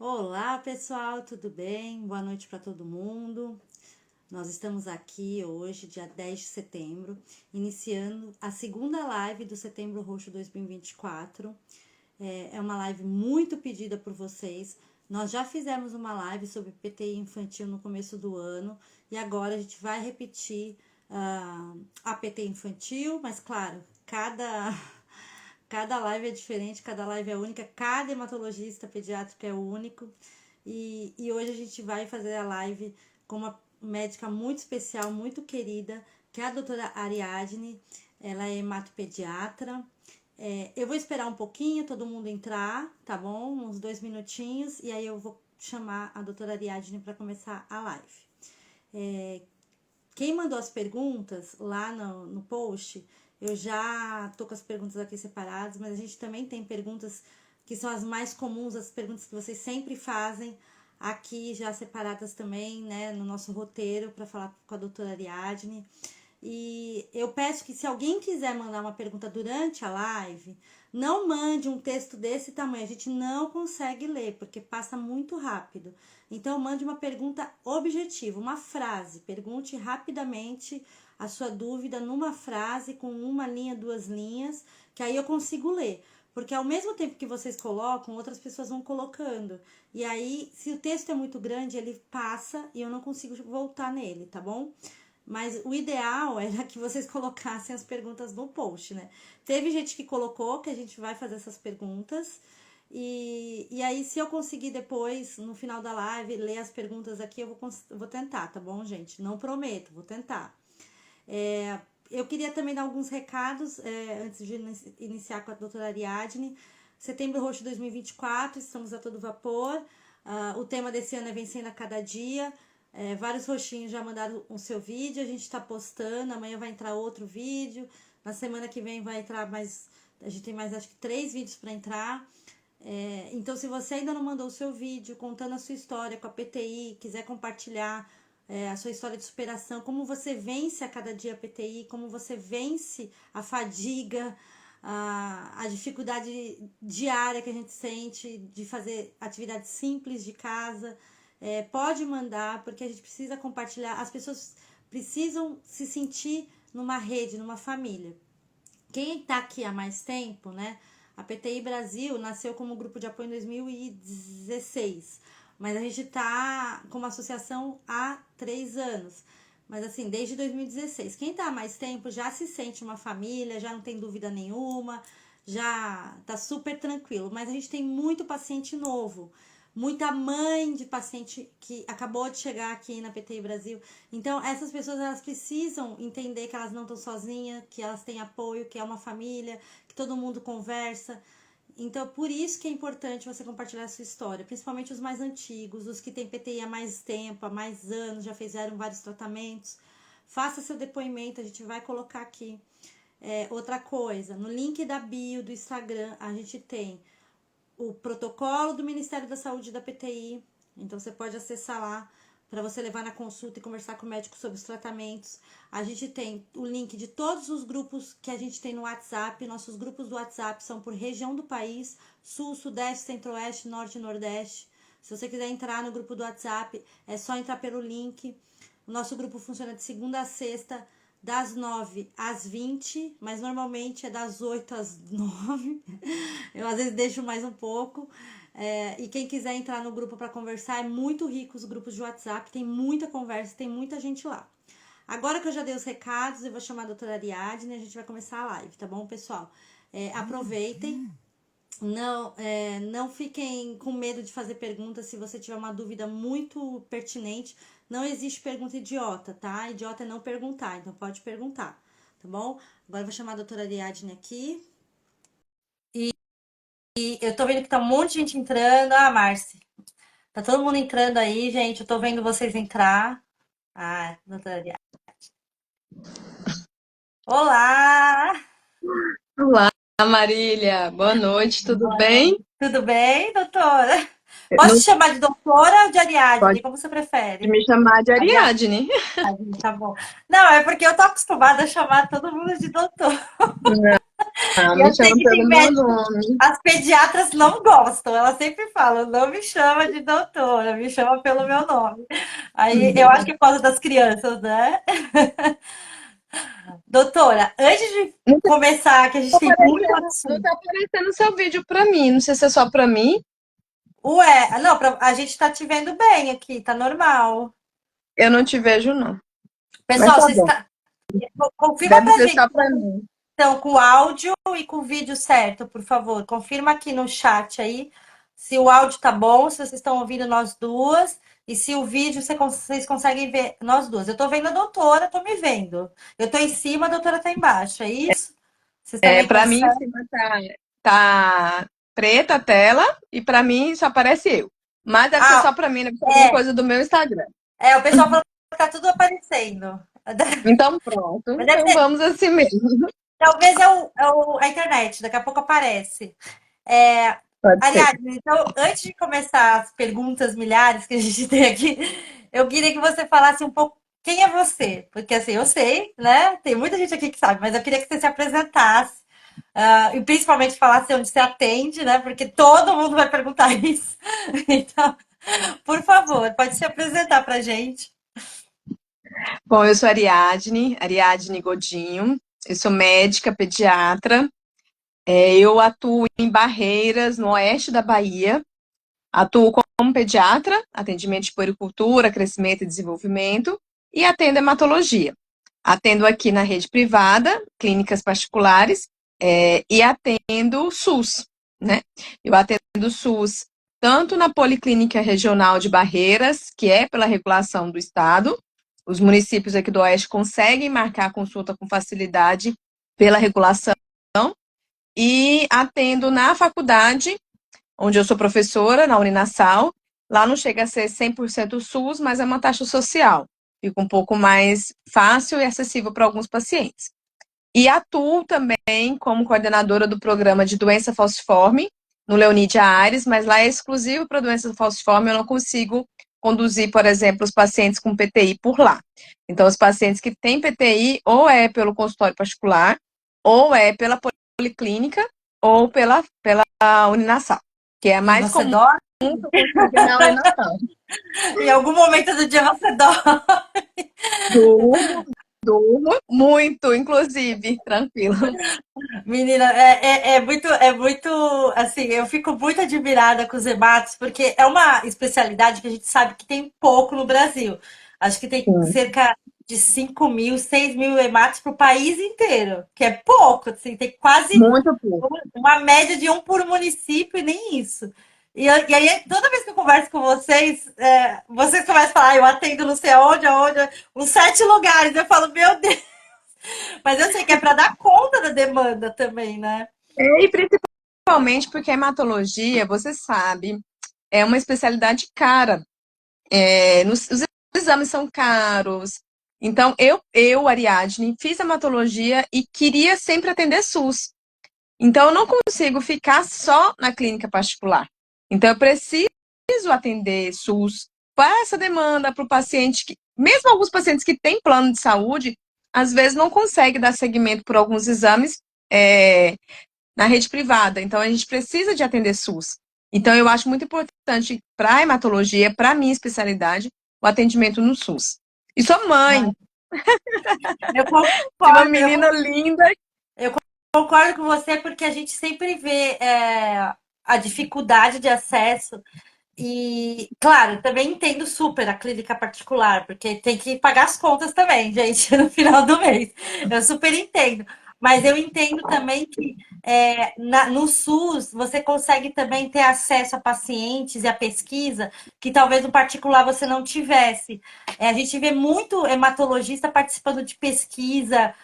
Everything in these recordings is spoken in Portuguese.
Olá, pessoal, tudo bem? Boa noite para todo mundo. Nós estamos aqui hoje, dia 10 de setembro, iniciando a segunda live do Setembro Roxo 2024. É uma live muito pedida por vocês. Nós já fizemos uma live sobre PTI infantil no começo do ano e agora a gente vai repetir a PTI infantil, mas claro, cada live é diferente, cada live é única, cada hematologista pediátrico é único. E hoje a gente vai fazer a live com uma médica muito especial, muito querida, que é a doutora Ariadne. Ela é hematopediatra. Eu vou esperar um pouquinho todo mundo entrar, tá bom? Uns 2 minutinhos, e aí eu vou chamar a doutora Ariadne para começar a live. Quem mandou as perguntas lá no post, eu já tô com as perguntas aqui separadas, mas a gente também tem perguntas que são as mais comuns, as perguntas que vocês sempre fazem aqui já separadas também, né, no nosso roteiro para falar com a doutora Ariadne. E eu peço que se alguém quiser mandar uma pergunta durante a live, não mande um texto desse tamanho, a gente não consegue ler, porque passa muito rápido. Então, mande uma pergunta objetiva, uma frase, pergunte rapidamente a sua dúvida numa frase, com uma linha, 2 linhas, que aí eu consigo ler. Porque ao mesmo tempo que vocês colocam, outras pessoas vão colocando. E aí, se o texto é muito grande, ele passa e eu não consigo voltar nele, tá bom? Mas o ideal era que vocês colocassem as perguntas no post, né? Teve gente que colocou que a gente vai fazer essas perguntas. E aí, se eu conseguir depois, no final da live, ler as perguntas aqui, vou tentar, tá bom, gente? Não prometo, vou tentar. Eu queria também dar alguns recados antes de iniciar com a doutora Ariadne. Setembro Roxo 2024, estamos a todo vapor. O tema desse ano é Vencendo a Cada Dia. Vários roxinhos já mandaram o seu vídeo, a gente está postando. Amanhã vai entrar outro vídeo. Na semana que vem vai entrar mais. A gente tem mais acho que 3 vídeos para entrar. Então, se você ainda não mandou o seu vídeo contando a sua história com a PTI, quiser compartilhar a sua história de superação, como você vence a cada dia a PTI, como você vence a fadiga, a dificuldade diária que a gente sente de fazer atividades simples de casa, pode mandar, porque a gente precisa compartilhar. As pessoas precisam se sentir numa rede, numa família. Quem está aqui há mais tempo, né? A PTI Brasil nasceu como grupo de apoio em 2016, mas a gente está como associação há 3 anos. Mas assim, desde 2016. Quem está há mais tempo já se sente uma família, já não tem dúvida nenhuma, já está super tranquilo. Mas a gente tem muito paciente novo, muita mãe de paciente que acabou de chegar aqui na PTI Brasil. Então, essas pessoas, elas precisam entender que elas não estão sozinhas, que elas têm apoio, que é uma família, que todo mundo conversa. Então, por isso que é importante você compartilhar a sua história, principalmente os mais antigos, os que têm PTI há mais tempo, há mais anos, já fizeram vários tratamentos. Faça seu depoimento, a gente vai colocar aqui. Outra coisa, no link da bio do Instagram, a gente tem o protocolo do Ministério da Saúde da PTI. Então, você pode acessar lá para você levar na consulta e conversar com o médico sobre os tratamentos. A gente tem o link de todos os grupos que a gente tem no WhatsApp. Nossos grupos do WhatsApp são por região do país: Sul, Sudeste, Centro-Oeste, Norte e Nordeste. Se você quiser entrar no grupo do WhatsApp, é só entrar pelo link. O nosso grupo funciona de segunda a sexta, das 9 às 20, mas normalmente é das 8 às 9. Eu às vezes deixo mais um pouco. E quem quiser entrar no grupo para conversar, é muito rico os grupos de WhatsApp, tem muita conversa, tem muita gente lá. Agora que eu já dei os recados, eu vou chamar a doutora Ariadne e a gente vai começar a live, tá bom, pessoal? Aproveitem. Não fiquem com medo de fazer perguntas se você tiver uma dúvida muito pertinente. Não existe pergunta idiota, tá? Idiota é não perguntar, então pode perguntar, tá bom? Agora eu vou chamar a doutora Ariadne aqui. E eu tô vendo que tá um monte de gente entrando. Ah, Márcia, tá todo mundo entrando aí, gente. Eu tô vendo vocês entrar. Ah, doutora Ariadne. Olá! Olá, Marília. Boa noite, tudo Boa bem? noite. Tudo bem, doutora? Posso te Não chamar de doutora ou de Ariadne? pode Como você prefere? me chamar de Ariadne, Ariadne. tá bom. Não, é porque eu tô acostumada a chamar todo mundo de doutor. Ah, E me eu sei chama que tem pelo meu médicos, nome. as pediatras não gostam, elas sempre falam, não me chama de doutora, me chama pelo meu nome. Aí eu acho que é por causa das crianças, né? Doutora, antes de Não tá começar, que a gente tem muito aparecendo, não assunto. tá aparecendo seu vídeo pra mim. Não sei se é só pra mim. Ué, não, a gente tá te vendo bem aqui, tá normal. Eu não te vejo, não. Mas Pessoal, tá você bom. está. Confirma Deve pra ser gente só pra mim. então, com o áudio e com o vídeo certo, por favor. Confirma aqui no chat aí se o áudio tá bom, se vocês estão ouvindo nós duas e se o vídeo vocês conseguem ver nós duas. Eu tô vendo a doutora, tô me vendo. Eu tô em cima, a doutora tá embaixo, é isso? Vocês É, também pra mim, em conseguem? cima tá preta a tela e pra mim só aparece eu. Mas deve ser Ah, só pra mim, deve ser alguma é. coisa do meu Instagram. O pessoal falou que tá tudo aparecendo. Então, pronto. Mas deve Então, ser, vamos assim mesmo. talvez a internet, daqui a pouco aparece. É, Pode ser. aliás, então, antes de começar as perguntas milhares que a gente tem aqui, eu queria que você falasse um pouco quem é você. Porque assim, eu sei, né? Tem muita gente aqui que sabe, mas eu queria que você se apresentasse. E principalmente falasse onde você atende, né? Porque todo mundo vai perguntar isso. Então, por favor, pode se apresentar pra gente. Bom, eu sou Ariadne Godinho. Eu sou médica pediatra. Eu atuo em Barreiras, no oeste da Bahia. Atuo como pediatra, atendimento de puericultura, crescimento e desenvolvimento, e atendo hematologia. Atendo aqui na rede privada, clínicas particulares, e atendo SUS, né? Eu atendo SUS tanto na Policlínica Regional de Barreiras, que é pela regulação do Estado. Os municípios aqui do Oeste conseguem marcar a consulta com facilidade pela regulação, e atendo na faculdade onde eu sou professora, na Uninasal. Lá não chega a ser 100% SUS, mas é uma taxa social. Fica um pouco mais fácil e acessível para alguns pacientes. E atuo também como coordenadora do programa de doença falciforme, no Leonídia Ares, mas lá é exclusivo para doença falciforme, eu não consigo conduzir, por exemplo, os pacientes com PTI por lá. Então, os pacientes que têm PTI, ou é pelo consultório particular, ou é pela policlínica, ou pela Uninasal, que é a E mais você comum dorme? que eu consigo na Uninasal. Em algum momento do dia você dorme. Durmo, durmo muito, inclusive, tranquilo. Menina, é muito, assim, eu fico muito admirada com os hematos, porque é uma especialidade que a gente sabe que tem pouco no Brasil. Acho que tem Sim, cerca de 5.000, 6.000 hematos para o país inteiro, que é pouco, assim, tem quase muito pouco. uma média de um por município e nem isso. E aí, toda vez que eu converso com vocês, vocês começam a falar, eu atendo não sei aonde, uns 7 lugares. Eu falo, meu Deus, mas eu sei que é para dar conta da demanda também, né? E principalmente porque a hematologia, você sabe, é uma especialidade cara. Os exames são caros. Então, Ariadne, fiz hematologia e queria sempre atender SUS. Então, eu não consigo ficar só na clínica particular. Então, eu preciso atender SUS para essa demanda para o paciente que, mesmo alguns pacientes que têm plano de saúde, às vezes não consegue dar seguimento por alguns exames é, na rede privada. Então, a gente precisa de atender SUS. Então, eu acho muito importante para a hematologia, para a minha especialidade, o atendimento no SUS. E sou mãe Eu de uma concordo, menina linda. eu concordo com você porque a gente sempre vê a dificuldade de acesso e, claro, também entendo super a clínica particular, porque tem que pagar as contas também, gente, no final do mês. Eu super entendo. Mas eu entendo também que no SUS você consegue também ter acesso a pacientes e a pesquisa que talvez no particular você não tivesse. A gente vê muito hematologista participando de pesquisa,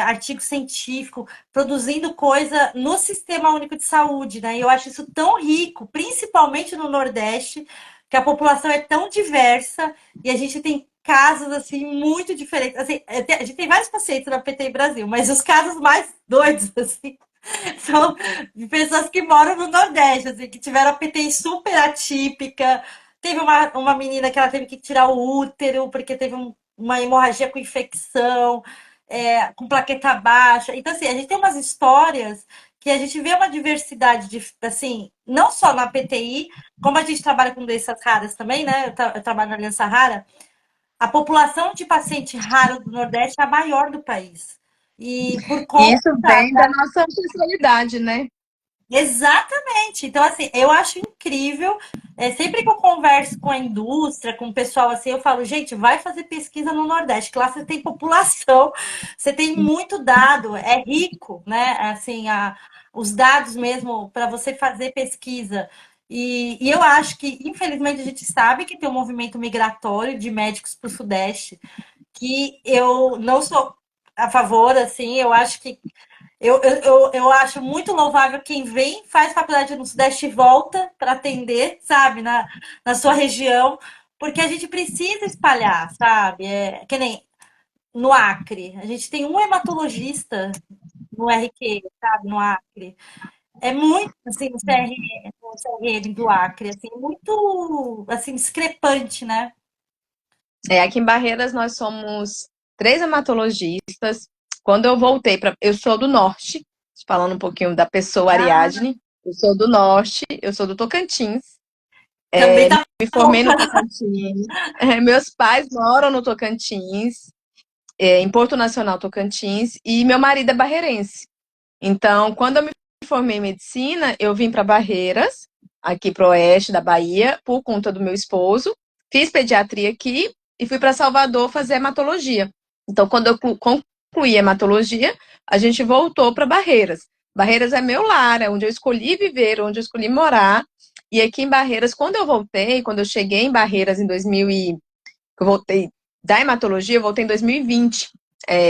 artigo científico, produzindo coisa no Sistema Único de Saúde, né? E eu acho isso tão rico, principalmente no Nordeste, que a população é tão diversa e a gente tem casos assim muito diferentes. Assim, a gente tem vários pacientes na PT Brasil, mas os casos mais doidos assim são de pessoas que moram no Nordeste, assim, que tiveram a PTI super atípica. Teve uma menina que ela teve que tirar o útero porque teve uma hemorragia com infecção. com plaqueta baixa. Então, assim, a gente tem umas histórias que a gente vê uma diversidade de, assim, não só na PTI, como a gente trabalha com doenças raras também, né? Eu trabalho na Aliança Rara, a população de paciente raro do Nordeste é a maior do país. E por E isso conta. vem da nossa ancestralidade, né? Exatamente. Então, assim, eu acho incrível. Sempre que eu converso com a indústria, com o pessoal assim, eu falo, gente, vai fazer pesquisa no Nordeste, que lá você tem população, você tem muito dado, é rico, né? Assim, os dados mesmo para você fazer pesquisa. E eu acho que, infelizmente, a gente sabe que tem um movimento migratório de médicos para o Sudeste, que eu não sou a favor, assim, eu acho que eu acho muito louvável quem vem, faz faculdade no Sudeste e volta para atender, sabe, na sua região, porque a gente precisa espalhar, sabe? Que nem no Acre. A gente tem um hematologista no RQ, sabe, no Acre. É muito, assim, no CRM do Acre, assim, muito, assim, discrepante, né? Aqui em Barreiras nós somos 3 hematologistas. Quando eu voltei para. Eu sou do norte, falando um pouquinho da pessoa Ah, Ariadne. Eu sou do norte, eu sou do Tocantins. também tá Me bom. formei no Tocantins. Meus pais moram no Tocantins, em Porto Nacional, Tocantins, e meu marido é barreirense. Então, quando eu me formei em medicina, eu vim para Barreiras, aqui para o oeste da Bahia, por conta do meu esposo. Fiz pediatria aqui e fui para Salvador fazer hematologia. Então, quando eu concluí hematologia, a gente voltou para Barreiras. Barreiras é meu lar, é onde eu escolhi viver, onde eu escolhi morar. E aqui em Barreiras, quando eu voltei, quando eu cheguei em Barreiras em 2000 eu voltei da hematologia, eu voltei em 2020,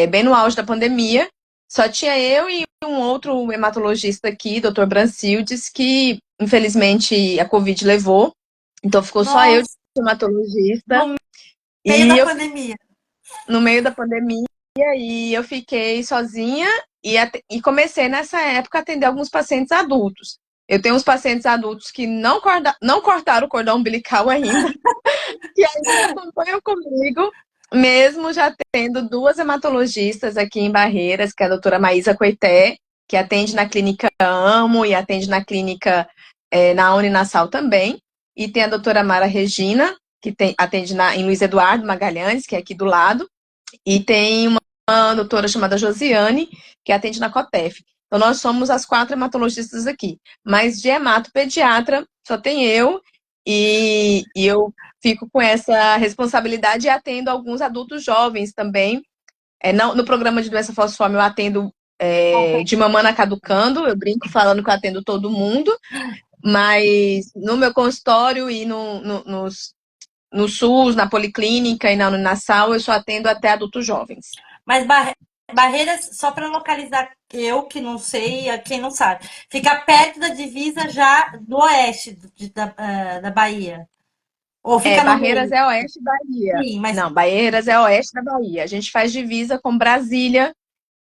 bem no auge da pandemia. Só tinha eu e um outro hematologista aqui, Dr. Brancildes, que infelizmente a Covid levou. Então ficou só eu de Nossa, hematologista. no meio E da eu, pandemia. no meio da pandemia, e eu fiquei sozinha e comecei nessa época a atender alguns pacientes adultos. Eu tenho uns pacientes adultos que não cortaram o cordão umbilical ainda, que ainda acompanham comigo, mesmo já tendo 2 hematologistas aqui em Barreiras, que é a doutora Maísa Coité, que atende na clínica Amo e atende na clínica na Uninasal também. E tem a doutora Mara Regina, que atende em Luiz Eduardo Magalhães, que é aqui do lado. E tem uma doutora chamada Josiane, que atende na Cotef. Então, nós somos as 4 hematologistas aqui. Mas de hemato-pediatra, só tem eu. E eu fico com essa responsabilidade e atendo alguns adultos jovens também. No programa de doença falciforme, eu atendo de mamana caducando. Eu brinco falando que eu atendo todo mundo. Mas no meu consultório e no SUS, na policlínica e na Uninasal, eu só atendo até adultos jovens. Mas Barreiras, só para localizar eu que não sei, quem não sabe, fica perto da divisa já do oeste da Bahia. Ou fica no Barreiras meio? é oeste Bahia. Sim, mas. Não, Barreiras é oeste da Bahia. A gente faz divisa com Brasília,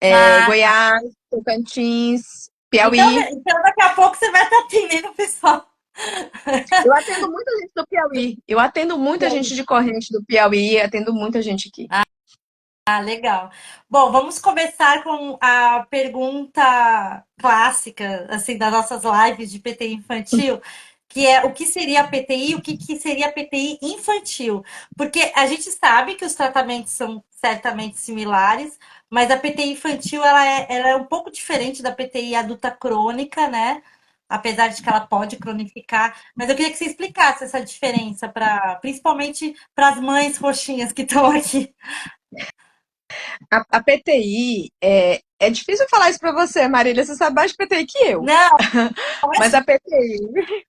Ah, tá. Goiás, Tocantins, Então, Piauí. então daqui a pouco você vai estar atendendo o pessoal. Eu atendo muita gente do Piauí. Eu atendo muita gente de corrente do Piauí, atendo muita gente aqui. Ah, legal. Bom, vamos começar com a pergunta clássica, assim, das nossas lives de PTI infantil, que é o que seria a PTI e o que seria a PTI infantil? Porque a gente sabe que os tratamentos são certamente similares, mas a PTI infantil ela é um pouco diferente da PTI adulta crônica, né? Apesar de que ela pode cronificar, mas eu queria que você explicasse essa diferença para, principalmente para as mães roxinhas que estão aqui. A PTI, é difícil falar isso para você, Marília, você sabe mais de PTI que eu. Não, Mas a PTI,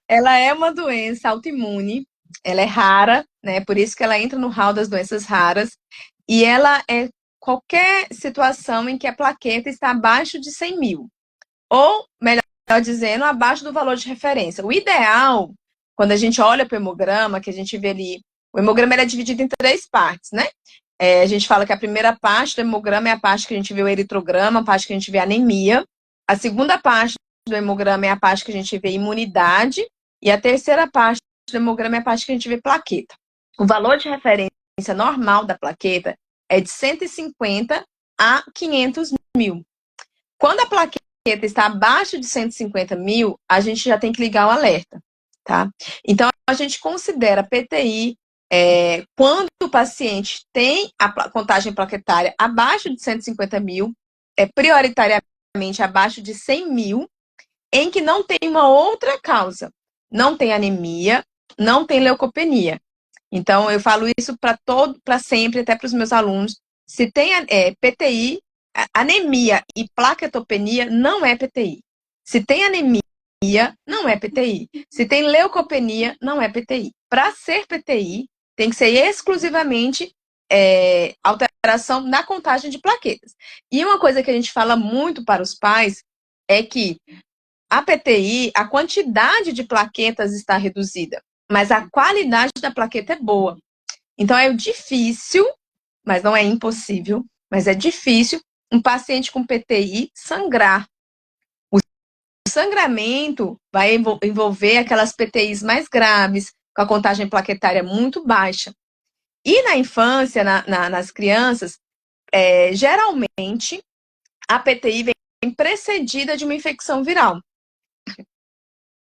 ela é uma doença autoimune, ela é rara, né? Por isso que ela entra no hall das doenças raras. E ela é qualquer situação em que a plaqueta está abaixo de 100 mil. Ou, melhor dizendo, abaixo do valor de referência. O ideal, quando a gente olha para o hemograma, que a gente vê ali, o hemograma ele é dividido em 3 partes, né? A gente fala que a primeira parte do hemograma é a parte que a gente vê o eritrograma, a parte que a gente vê a anemia. A segunda parte do hemograma é a parte que a gente vê imunidade. E a terceira parte do hemograma é a parte que a gente vê plaqueta. O valor de referência normal da plaqueta é de 150 a 500 mil. Quando a plaqueta está abaixo de 150 mil, a gente já tem que ligar o alerta, tá? Então, a gente considera PTI quando o paciente tem a contagem plaquetária abaixo de 150 mil, prioritariamente abaixo de 100 mil, em que não tem uma outra causa. Não tem anemia, não tem leucopenia. Então, eu falo isso para sempre, até para os meus alunos. Se tem PTI, anemia e plaquetopenia, não é PTI. Se tem anemia, não é PTI. Se tem leucopenia, não é PTI. Para ser PTI, tem que ser exclusivamente alteração na contagem de plaquetas. E uma coisa que a gente fala muito para os pais é que a PTI, a quantidade de plaquetas está reduzida, mas a qualidade da plaqueta é boa. Então, é difícil, mas não é impossível, mas é difícil um paciente com PTI sangrar. O sangramento vai envolver aquelas PTIs mais graves, com a contagem plaquetária muito baixa. E na infância, nas crianças, geralmente, a PTI vem precedida de uma infecção viral.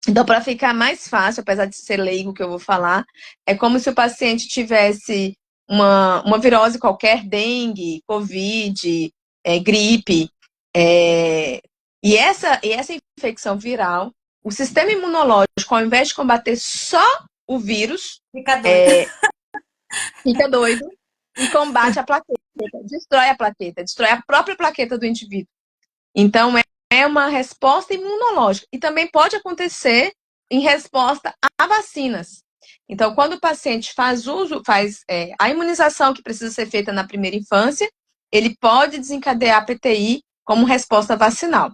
Então, para ficar mais fácil, apesar de ser leigo que eu vou falar, é como se o paciente tivesse uma virose qualquer, dengue, covid, gripe, e essa infecção viral, o sistema imunológico, ao invés de combater só o vírus, fica doido e combate a plaqueta, destrói a própria plaqueta do indivíduo. Então, é uma resposta imunológica. E também pode acontecer em resposta a vacinas. Então, quando o paciente faz a imunização que precisa ser feita na primeira infância, ele pode desencadear a PTI como resposta vacinal.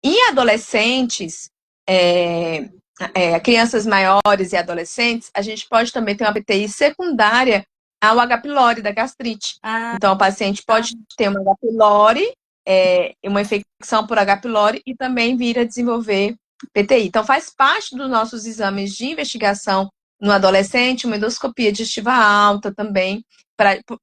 Em adolescentes, crianças maiores e adolescentes, a gente pode também ter uma PTI secundária ao H. pylori da gastrite. Então, o paciente pode ter uma H. pylori, uma infecção por H. pylori e também vir a desenvolver PTI. Então, faz parte dos nossos exames de investigação no adolescente, uma endoscopia digestiva alta também,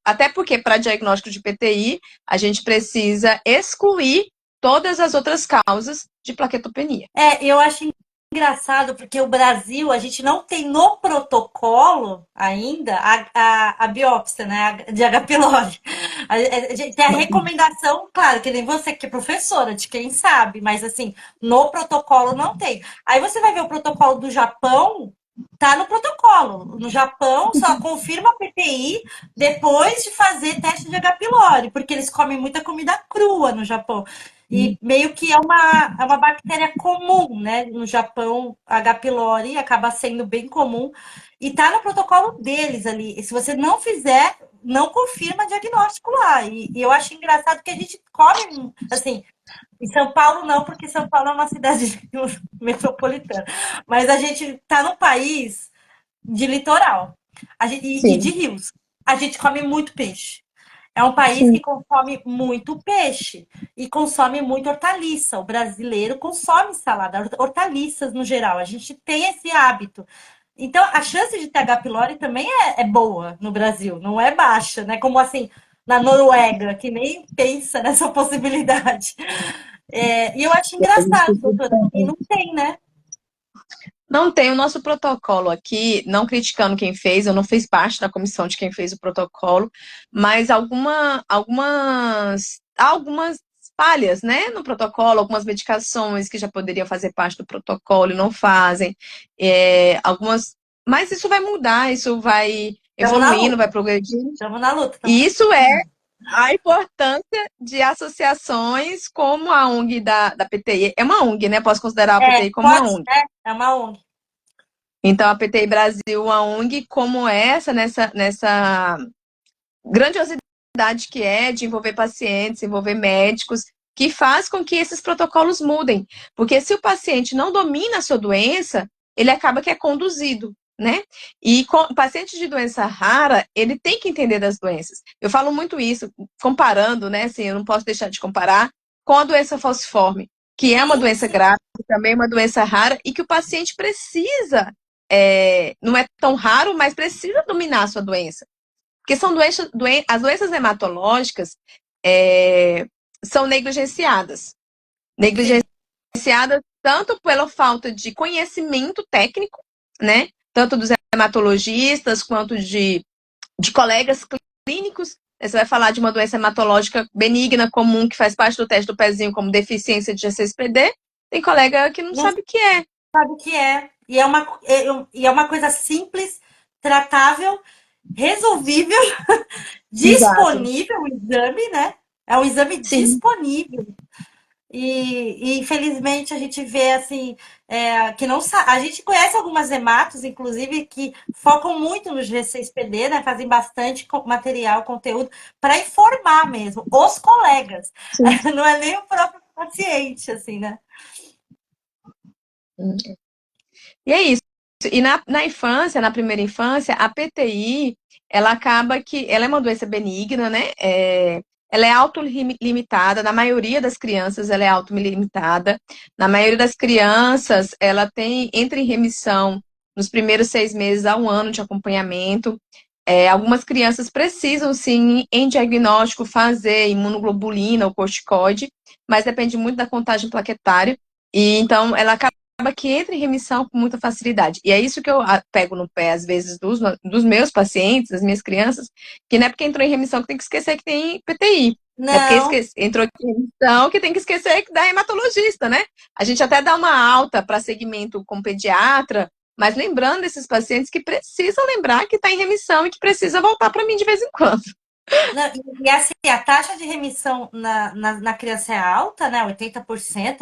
até porque para diagnóstico de PTI, a gente precisa excluir todas as outras causas de plaquetopenia. Eu acho engraçado, porque o Brasil, a gente não tem no protocolo ainda a biópsia, né, de H. pylori. A gente tem a recomendação, claro, que nem você que é professora, de quem sabe, mas assim, no protocolo não tem. Aí você vai ver o protocolo do Japão, tá no protocolo. No Japão, só confirma a PTI depois de fazer teste de H. pylori, porque eles comem muita comida crua no Japão. E meio que é uma bactéria comum, né? No Japão, H. pylori acaba sendo bem comum. E tá no protocolo deles ali. E se você não fizer, não confirma diagnóstico lá. E eu acho engraçado que a gente come, assim, em São Paulo não, porque São Paulo é uma cidade metropolitana. Mas a gente tá num país de litoral e de rios. A gente come muito peixe. É um país que consome muito peixe e consome muito hortaliça. O brasileiro consome salada, hortaliças no geral. A gente tem esse hábito. Então, a chance de ter H. pylori também é boa no Brasil, não é baixa, né? Como assim, na Noruega, que nem pensa nessa possibilidade. E eu acho engraçado, doutora, que não tem, né? Não tem o nosso protocolo aqui, não criticando quem fez, eu não fiz parte da comissão de quem fez o protocolo, mas algumas falhas, né, no protocolo, algumas medicações que já poderiam fazer parte do protocolo e não fazem, mas isso vai mudar, isso vai evoluindo, vai progredindo. Estamos na luta. E isso é a importância de associações como a ONG da PTI. É uma ONG, né? Posso considerar a PTI como uma ONG. É uma ONG. Então, a PTI Brasil, uma ONG como essa, nessa grandiosidade que é de envolver pacientes, envolver médicos, que faz com que esses protocolos mudem. Porque se o paciente não domina a sua doença, ele acaba que é conduzido, né? E o paciente de doença rara, ele tem que entender das doenças. Eu falo muito isso, comparando, né? Assim, eu não posso deixar de comparar com a doença falciforme, que é uma doença grave, também uma doença rara, e que o paciente precisa, não é tão raro, mas precisa dominar a sua doença. Porque são as doenças hematológicas, é, são negligenciadas. Sim. Negligenciadas tanto pela falta de conhecimento técnico, né? Tanto dos hematologistas quanto de colegas clínicos. Você vai falar de uma doença hematológica benigna, comum, que faz parte do teste do pezinho, como deficiência de G6PD. Tem colega que não Não sabe o que é. sabe o que é. E é uma coisa simples, tratável, resolvível, Exato. disponível o exame, né? É um exame Sim. disponível. E infelizmente a gente vê assim que não a gente conhece algumas hematos, inclusive, que focam muito no G6PD, né? Fazem bastante material, conteúdo para informar mesmo os colegas. Sim. Não é nem o próprio paciente, assim, né? E é isso. E na infância, na primeira infância, a PTI, ela acaba que ela é uma doença benigna, né? Ela é autolimitada, na maioria das crianças ela é autolimitada. Na maioria das crianças, ela entra em remissão nos primeiros 6 meses a um ano de acompanhamento. Algumas crianças precisam, sim, em diagnóstico, fazer imunoglobulina ou corticoide, mas depende muito da contagem plaquetária. E então ela acaba que entra em remissão com muita facilidade. E é isso que eu pego no pé, às vezes, dos meus pacientes, das minhas crianças, que não é porque entrou em remissão que tem que esquecer que tem PTI. Não é porque Não, entrou em remissão que tem que esquecer que dá hematologista, né? A gente até dá uma alta para segmento com pediatra, mas lembrando esses pacientes que precisam lembrar que está em remissão e que precisa voltar para mim de vez em quando. não, e assim, a taxa de remissão na criança é alta, né? 80%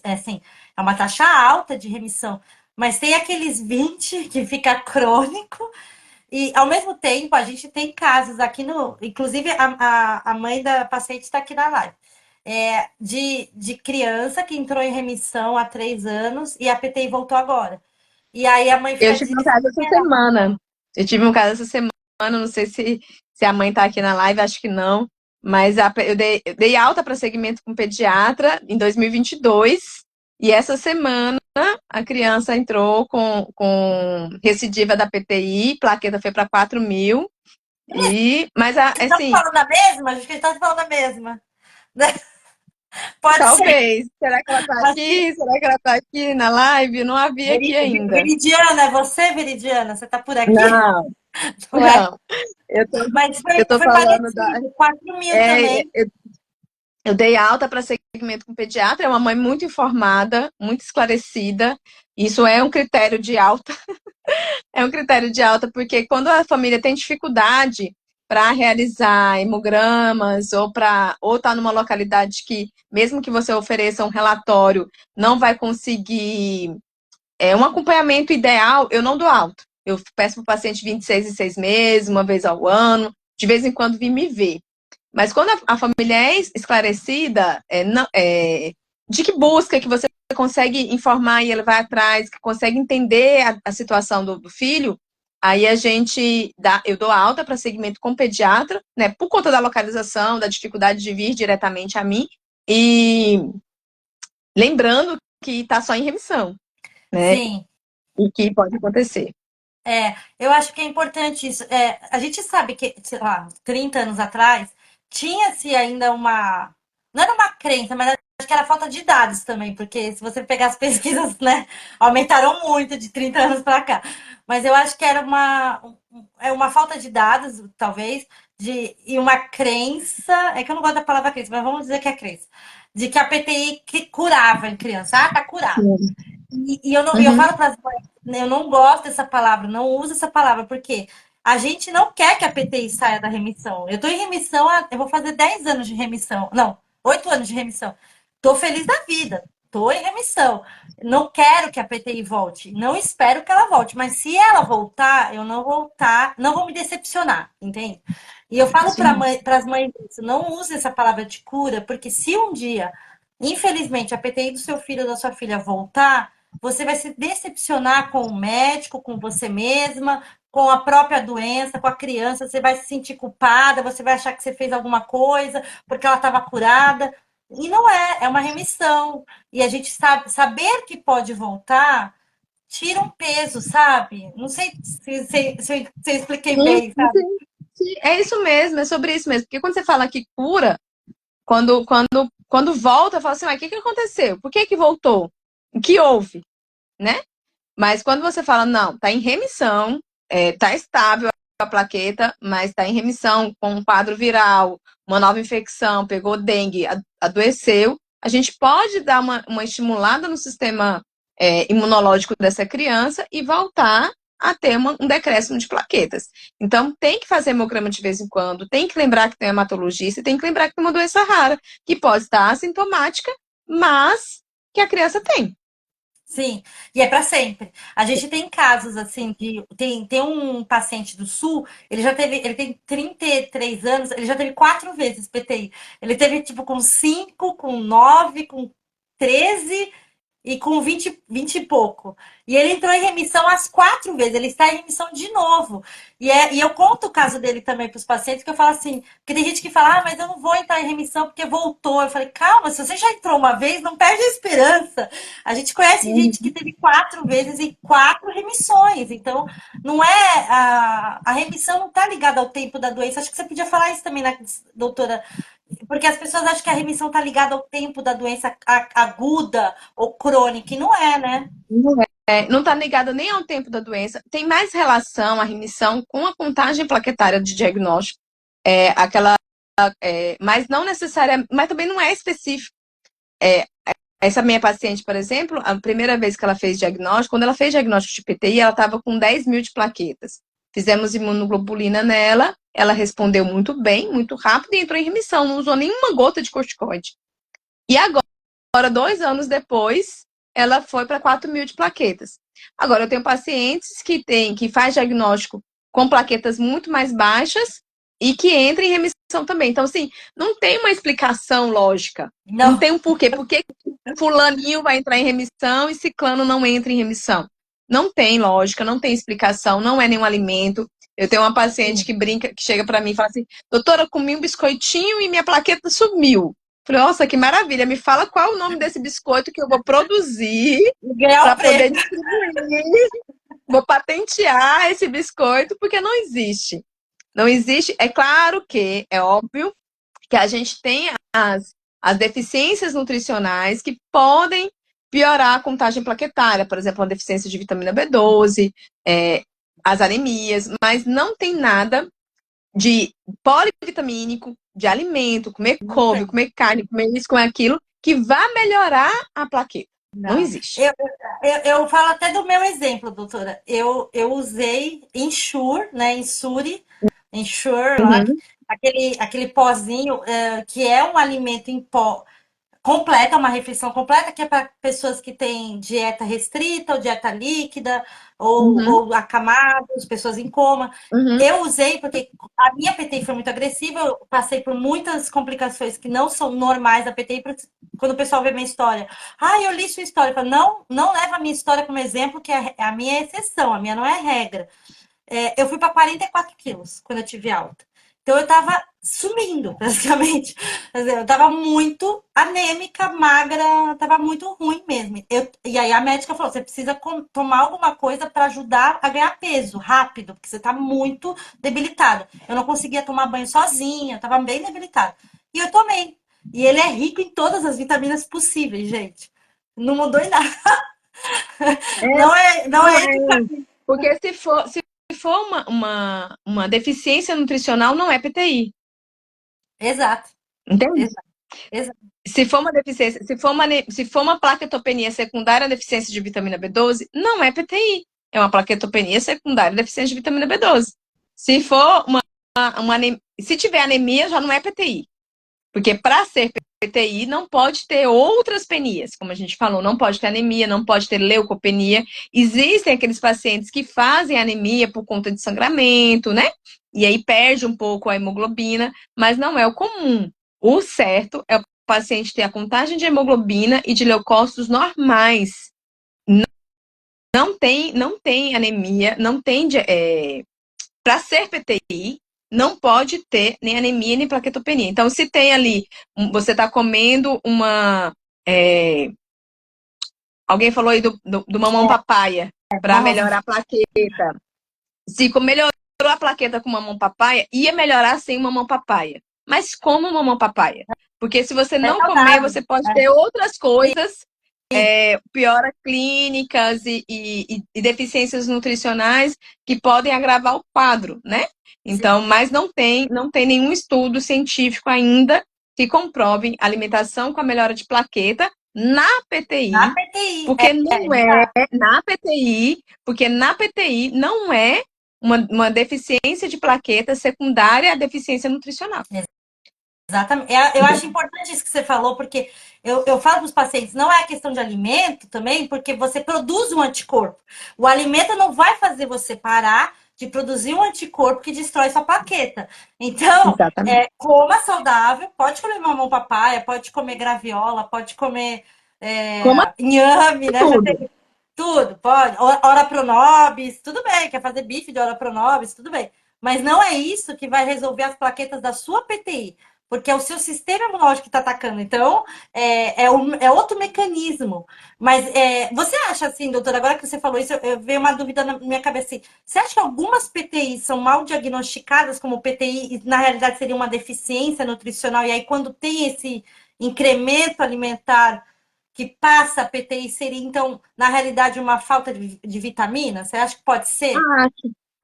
assim, é uma taxa alta de remissão. Mas tem aqueles 20 que fica crônico. E, ao mesmo tempo, a gente tem casos aqui no. Inclusive, a mãe da paciente está aqui na live. De criança que entrou em remissão há 3 anos e a PTI voltou agora. E aí a mãe Eu fica tive um caso essa semana. Eu tive um caso essa semana, não sei se a mãe tá aqui na live, acho que não. Mas eu dei alta para segmento com pediatra em 2022. E essa semana a criança entrou com recidiva da PTI, plaqueta foi para 4.000. Mas Estamos assim, falando da mesma? Acho que estamos falando da mesma. Pode ser. talvez. Será que ela tá Acho que. aqui? Será que ela tá aqui na live? Não a vi aqui ainda. Veridiana, é você, Veridiana? Você tá por aqui? Não, Não é? não. Eu tô, Mas eu tô foi falando da. parecido, 4.000 É, também. eu dei alta para segmento com pediatra, é uma mãe muito informada, muito esclarecida. Isso é um critério de alta, é um critério de alta, porque quando a família tem dificuldade para realizar hemogramas ou tá numa localidade que, mesmo que você ofereça um relatório, não vai conseguir um acompanhamento ideal, eu não dou alta. Eu peço para o paciente 26 e 6 meses, uma vez ao ano, de vez em quando vir me ver. Mas quando a família é esclarecida, de que busca, que você consegue informar e ele vai atrás, que consegue entender a situação do filho, aí eu dou alta para segmento com pediatra, né, por conta da localização, da dificuldade de vir diretamente a mim, e lembrando que está só em remissão, né, Sim. e que pode acontecer. Eu acho que é importante isso. A gente sabe que, sei lá, 30 anos atrás, tinha-se ainda uma. Não era uma crença, mas acho que era falta de dados também, porque se você pegar as pesquisas, né, aumentaram muito de 30 anos para cá. Mas eu acho que era uma falta de dados, talvez, e uma crença. É que eu não gosto da palavra crença, mas vamos dizer que é crença. De que a PTI que curava em criança. Ah, tá curado. E eu, não, eu Uhum. falo para as mães, né, eu não gosto dessa palavra, não uso essa palavra, porque a gente não quer que a PTI saia da remissão. Eu estou em remissão, eu vou fazer 10 anos de remissão. Não, 8 anos de remissão. Estou feliz da vida, estou em remissão. Não quero que a PTI volte, não espero que ela volte, mas se ela voltar, eu não voltar, não vou me decepcionar, entende? E eu falo para Sim, as mães isso, não use essa palavra de cura, porque se um dia, infelizmente, a PTI do seu filho ou da sua filha voltar, você vai se decepcionar com o médico, com você mesma, com a própria doença, com a criança. Você vai se sentir culpada, você vai achar que você fez alguma coisa porque ela estava curada. E não é uma remissão. E a gente saber que pode voltar tira um peso, sabe? Não sei se eu expliquei sim, bem, sabe? sim. É isso mesmo, é sobre isso mesmo. Porque quando você fala que cura, quando volta, fala assim, mas o que que aconteceu? Por que que voltou? O que houve, né? Mas quando você fala, não, tá em remissão, tá estável a plaqueta, mas tá em remissão com um quadro viral, uma nova infecção, pegou dengue, adoeceu, a gente pode dar uma estimulada no sistema imunológico dessa criança e voltar a ter um decréscimo de plaquetas. Então, tem que fazer hemograma de vez em quando, tem que lembrar que tem hematologista, e tem que lembrar que tem uma doença rara, que pode estar assintomática, mas que a criança tem. Sim, e é para sempre. A gente tem casos assim de tem um paciente do Sul, ele tem 33 anos, ele já teve 4 vezes PTI. Ele teve tipo com 5, com 9, com 13 e com vinte e pouco. E ele entrou em remissão as 4 vezes, ele está em remissão de novo. E eu conto o caso dele também para os pacientes, que eu falo assim, porque tem gente que fala, ah, mas eu não vou entrar em remissão porque voltou. Eu falei, calma, se você já entrou uma vez, não perde a esperança. A gente conhece gente que teve 4 vezes e 4 remissões. Então, não é a remissão não está ligada ao tempo da doença. Acho que você podia falar isso também, né, doutora? Porque as pessoas acham que a remissão está ligada ao tempo da doença aguda ou crônica, e não é, né? Não está ligada nem ao tempo da doença, tem mais relação a remissão com a contagem plaquetária de diagnóstico, aquela, mas não necessariamente, mas também não é específico. Essa minha paciente, por exemplo, a primeira vez que ela fez diagnóstico, quando ela fez diagnóstico de PTI, ela estava com 10 mil de plaquetas. Fizemos imunoglobulina nela, ela respondeu muito bem, muito rápido e entrou em remissão, não usou nenhuma gota de corticoide. E agora, 2 anos depois, ela foi para 4 mil de plaquetas. Agora, eu tenho pacientes que faz diagnóstico com plaquetas muito mais baixas e que entram em remissão também. Então, assim, não tem uma explicação lógica. Não Não. tem um porquê. Por que fulaninho vai entrar em remissão e ciclano não entra em remissão? Não tem lógica, não tem explicação, não é nenhum alimento. Eu tenho uma paciente que brinca, que chega para mim e fala assim, doutora, eu comi um biscoitinho e minha plaqueta sumiu. Falei, nossa, que maravilha. Me fala qual é o nome desse biscoito que eu vou produzir Ganhar o para poder prêmio. distribuir. Vou patentear esse biscoito, porque não existe. Não existe. É claro que, é óbvio, que a gente tem as deficiências nutricionais que podem piorar a contagem plaquetária, por exemplo, a deficiência de vitamina B12, as anemias, mas não tem nada de polivitamínico, de alimento, comer Não couve, tem. comer carne, comer isso, comer aquilo, que vá melhorar a plaqueta. Não Não. existe. Eu falo até do meu exemplo, doutora. Eu usei Ensure, né? Ensure lá, Uhum, aquele pozinho, que é um alimento em pó completa, uma refeição completa, que é para pessoas que têm dieta restrita, ou dieta líquida, uhum, ou acamados, pessoas em coma. uhum. Eu usei porque a minha PTI foi muito agressiva, eu passei por muitas complicações que não são normais da PTI, quando o pessoal vê minha história. Ah, eu li sua história. Eu falo, não, não leva a minha história como exemplo, que a minha é exceção, a minha não é regra. Eu fui para 44 quilos quando eu tive alta. Então eu tava sumindo, basicamente. Quer dizer, eu tava muito anêmica, magra, tava muito ruim mesmo. E aí a médica falou: você precisa tomar alguma coisa para ajudar a ganhar peso rápido, porque você tá muito debilitada. Eu não conseguia tomar banho sozinha, eu tava bem debilitada. E eu tomei. E ele é rico em todas as vitaminas possíveis, gente. Não mudou em nada. Não Não é esse é. caminho. Porque se for uma deficiência nutricional, não é PTI. Exato, Entende? exato, exato. Se for uma deficiência, se for uma plaquetopenia secundária à deficiência de vitamina B12, não é PTI. É uma plaquetopenia secundária à deficiência de vitamina B12. Se for se tiver anemia, já não é PTI. Porque para ser PTI não pode ter outras penias, como a gente falou, não pode ter anemia, não pode ter leucopenia. Existem aqueles pacientes que fazem anemia por conta de sangramento, né? E aí perde um pouco a hemoglobina, mas não é o comum. O certo é o paciente ter a contagem de hemoglobina e de leucócitos normais. Não tem anemia, não tem para ser PTI, não pode ter nem anemia nem plaquetopenia. Então, se tem ali, você está comendo é, alguém falou aí do mamão papaya para Vamos. melhorar a plaqueta. Se melhorou melhorou a plaqueta com mamão papaya, ia melhorar sem mamão papaya. Mas como mamão papaya? Porque se você É não comer, saudável. você pode É, ter outras sim, coisas, piora clínicas e deficiências nutricionais que podem agravar o quadro, né? sim. Então, mas não tem nenhum estudo científico ainda que comprove alimentação com a melhora de plaqueta na Na PTI, PTI, porque não é exato. na PTI, porque na PTI não é uma deficiência de plaqueta secundária à deficiência nutricional. Exatamente. Eu acho importante isso que você falou, porque eu falo para os pacientes, não é questão de alimento também, porque você produz um anticorpo. O alimento não vai fazer você parar de produzir um anticorpo que destrói sua plaqueta. Então, Exatamente. coma saudável, pode comer mamão papaya, pode comer graviola, pode comer Coma inhame, né? Já tudo. tem tudo, pode. Ora pronobis, tudo bem. Quer fazer bife de ora pronobis, tudo bem. Mas não é isso que vai resolver as plaquetas da sua PTI, porque é o seu sistema imunológico que está atacando. Então, é outro mecanismo. Mas você acha assim, doutora, agora que você falou isso, veio uma dúvida na minha cabeça assim, você acha que algumas PTIs são mal diagnosticadas como PTI e na realidade seria uma deficiência nutricional, e aí quando tem esse incremento alimentar que passa a PTI, seria então, na realidade, uma falta de vitamina? Você acha que pode ser? Ah,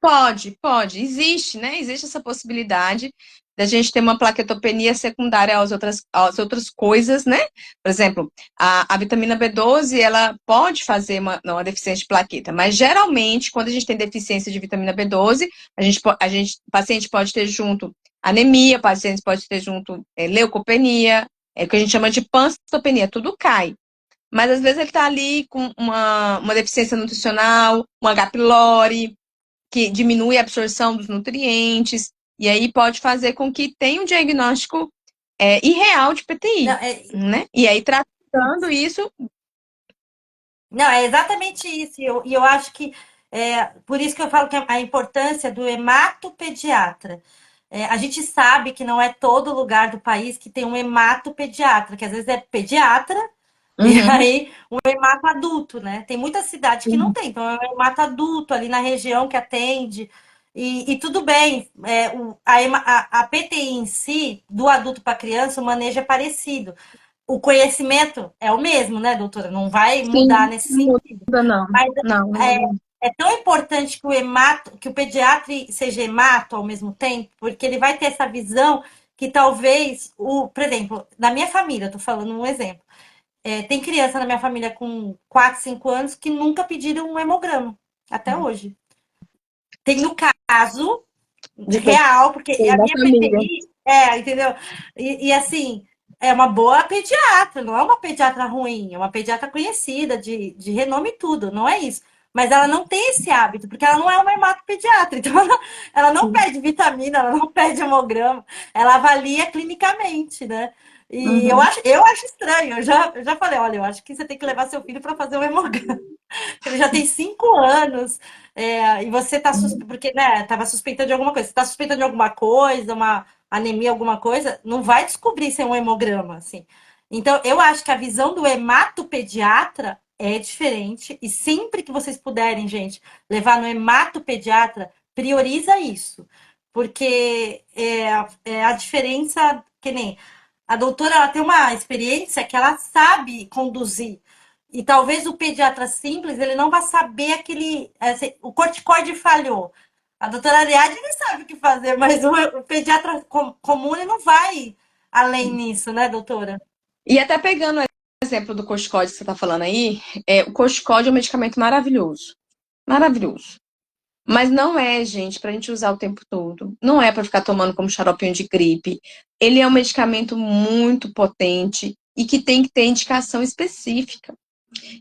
pode. Existe, né? Existe essa possibilidade da gente ter uma plaquetopenia secundária às outras coisas, né? Por exemplo, a vitamina B12, ela pode fazer uma deficiência de plaqueta, mas geralmente, quando a gente tem deficiência de vitamina B12, o paciente pode ter junto anemia, o paciente pode ter junto leucopenia, o que a gente chama de pancitopenia, tudo cai. Mas às vezes ele está ali com uma deficiência nutricional, um H. pylori, que diminui a absorção dos nutrientes, e aí pode fazer com que tenha um diagnóstico irreal de Não, PTI, né? E aí, tratando isso. não, é exatamente isso. E eu acho que por isso que eu falo que a importância do hematopediatra. A gente sabe que não é todo lugar do país que tem um hematopediatra, que às vezes é pediatra e Uhum, aí um hemato adulto, né? Tem muita cidade que não uhum. tem, então é um hemato adulto ali na região que atende. E tudo bem, a PTI em si, do adulto para criança, o manejo é parecido. O conhecimento é o mesmo, né, doutora? Não vai mudar Sim, nesse não sentido. muda, não. Mas Não, não é, muda, não. é tão importante que que o pediatra seja hemato ao mesmo tempo, porque ele vai ter essa visão que talvez por exemplo, na minha família, eu tô falando um exemplo. Tem criança na minha família com 4, 5 anos que nunca pediram um hemograma, até hoje. Tem no caso De real, porque pessoa a da minha família. PTI, entendeu? E assim, é uma boa pediatra, não é uma pediatra ruim, é uma pediatra conhecida, de renome e tudo, não é isso. Mas ela não tem esse hábito, porque ela não é uma hematopediatra, então ela não Sim. pede vitamina, ela não pede hemograma, ela avalia clinicamente, né? E eu Uhum. acho, eu acho estranho, eu já falei, olha, eu acho que você tem que levar seu filho para fazer um hemograma. Ele já tem 5 anos, e você tá Uhum. porque, né, tava suspeitando de alguma coisa. Você tá suspeitando de alguma coisa, uma anemia, alguma coisa, não vai descobrir sem um hemograma, assim. Então, eu acho que a visão do hematopediatra é diferente, e sempre que vocês puderem, gente, levar no hematopediatra, prioriza isso. Porque é a diferença, que nem a doutora, ela tem uma experiência que ela sabe conduzir. E talvez o pediatra simples, ele não vai saber assim, o corticoide falhou. A doutora Ariadne não sabe o que fazer, mas o pediatra comum, ele não vai além nisso, né, doutora? E até pegando o exemplo do corticóide que você está falando aí, o corticóide é um medicamento maravilhoso. Maravilhoso. Mas não é, gente, para a gente usar o tempo todo. Não é para ficar tomando como xaropinho de gripe. Ele é um medicamento muito potente e que tem que ter indicação específica.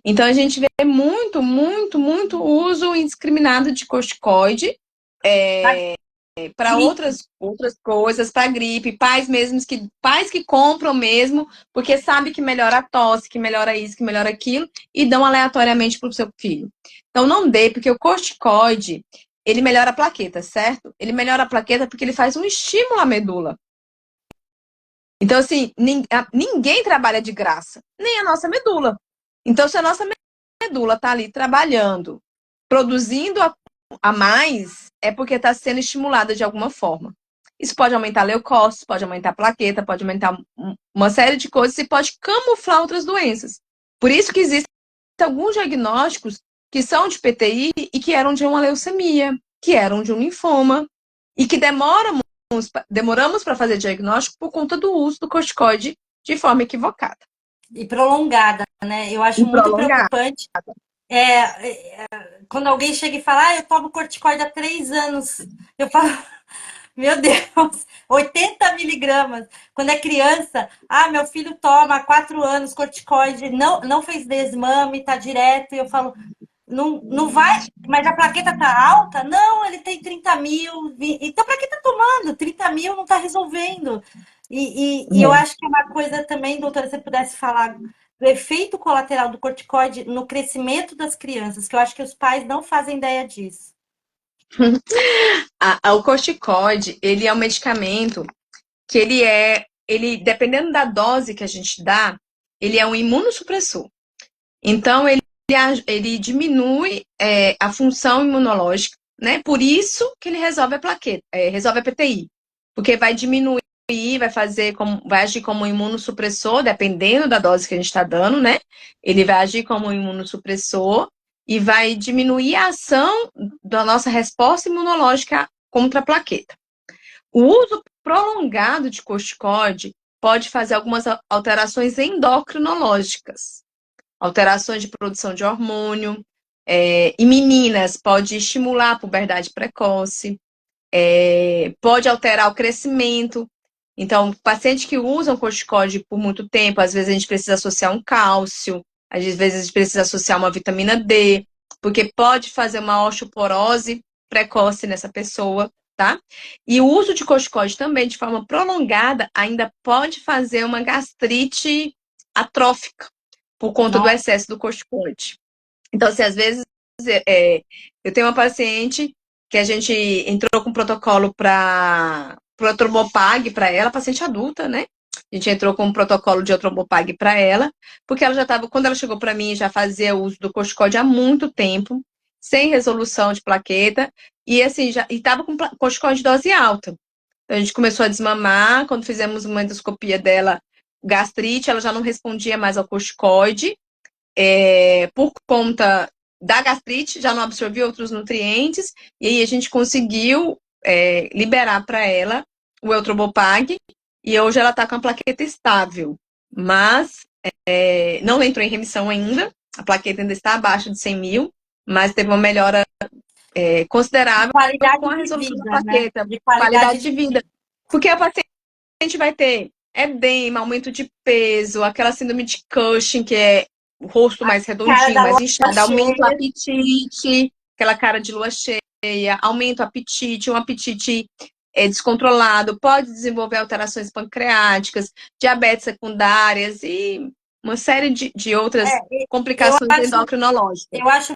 Então a gente vê muito, muito, muito uso indiscriminado de corticoide para Gripe. outras coisas, para gripe, pais que compram mesmo, porque sabe que melhora a tosse, que melhora isso, que melhora aquilo, e dão aleatoriamente para o seu filho. Então não dê, porque o corticoide, ele melhora a plaqueta, certo? Ele melhora a plaqueta porque ele faz um estímulo à medula. Então, assim, ninguém trabalha de graça, nem a nossa medula. Então, se a nossa medula está ali trabalhando, produzindo a mais, é porque está sendo estimulada de alguma forma. Isso pode aumentar leucócitos, pode aumentar plaqueta, pode aumentar uma série de coisas e pode camuflar outras doenças. Por isso que existem alguns diagnósticos que são de PTI e que eram de uma leucemia, que eram de um linfoma, e que demoramos para fazer diagnóstico por conta do uso do corticoide de forma equivocada. E prolongada, né? Eu E acho muito prolongar. preocupante. Quando alguém chega e fala, eu tomo corticoide há 3 anos. Eu falo, meu Deus, 80 miligramas. Quando é criança, meu filho toma há 4 anos corticoide, não fez desmame, tá direto. E eu falo, não, não vai, mas a plaqueta tá alta? Não, ele tem 30 mil. Então, para que tá tomando? 30 mil não tá resolvendo. E eu acho que é uma coisa também, doutora, se você pudesse falar do efeito colateral do corticoide no crescimento das crianças, que eu acho que os pais não fazem ideia disso. O corticoide, ele é um medicamento que dependendo da dose que a gente dá, ele é um imunossupressor. Então, ele diminui a função imunológica, né? Por isso que ele resolve a plaqueta, resolve a PTI. Porque vai diminuir, vai agir como um imunossupressor, dependendo da dose que a gente está dando, né? Ele vai agir como um imunossupressor e vai diminuir a ação da nossa resposta imunológica contra a plaqueta. O uso prolongado de corticoide pode fazer algumas alterações endocrinológicas, alterações de produção de hormônio, em meninas pode estimular a puberdade precoce, pode alterar o crescimento. Então, pacientes que usam corticoide por muito tempo, às vezes a gente precisa associar um cálcio, às vezes a gente precisa associar uma vitamina D, porque pode fazer uma osteoporose precoce nessa pessoa, tá? E o uso de corticoide também, de forma prolongada, ainda pode fazer uma gastrite atrófica, por conta do excesso do corticoide. Então, assim, às vezes, eu tenho uma paciente que a gente entrou com um protocolo para o Otrobopag para ela, paciente adulta, né? A gente entrou com um protocolo de Otrobopag para ela, porque ela já estava, quando ela chegou para mim, já fazia uso do corticoide há muito tempo, sem resolução de plaqueta, e assim, estava com corticoide de dose alta. Então, a gente começou a desmamar, quando fizemos uma endoscopia dela, gastrite, ela já não respondia mais ao corticoide, por conta da gastrite, já não absorvia outros nutrientes, e aí a gente conseguiu liberar para ela o Eutrobopag, e hoje ela está com a plaqueta estável, mas não entrou em remissão ainda, a plaqueta ainda está abaixo de 100 mil, mas teve uma melhora considerável Qualidade com a de resolução da vida, né? plaqueta, De qualidade qualidade de de vida. Porque a paciente vai ter edema, aumento de peso, aquela síndrome de Cushing, que é o rosto mais cara redondinho, da mais lua inchado, aumenta o cheia. apetite, aquela cara de lua cheia, aumenta o apetite, um apetite descontrolado, pode desenvolver alterações pancreáticas, diabetes secundárias e uma série de outras Eu complicações acho, endocrinológicas. eu acho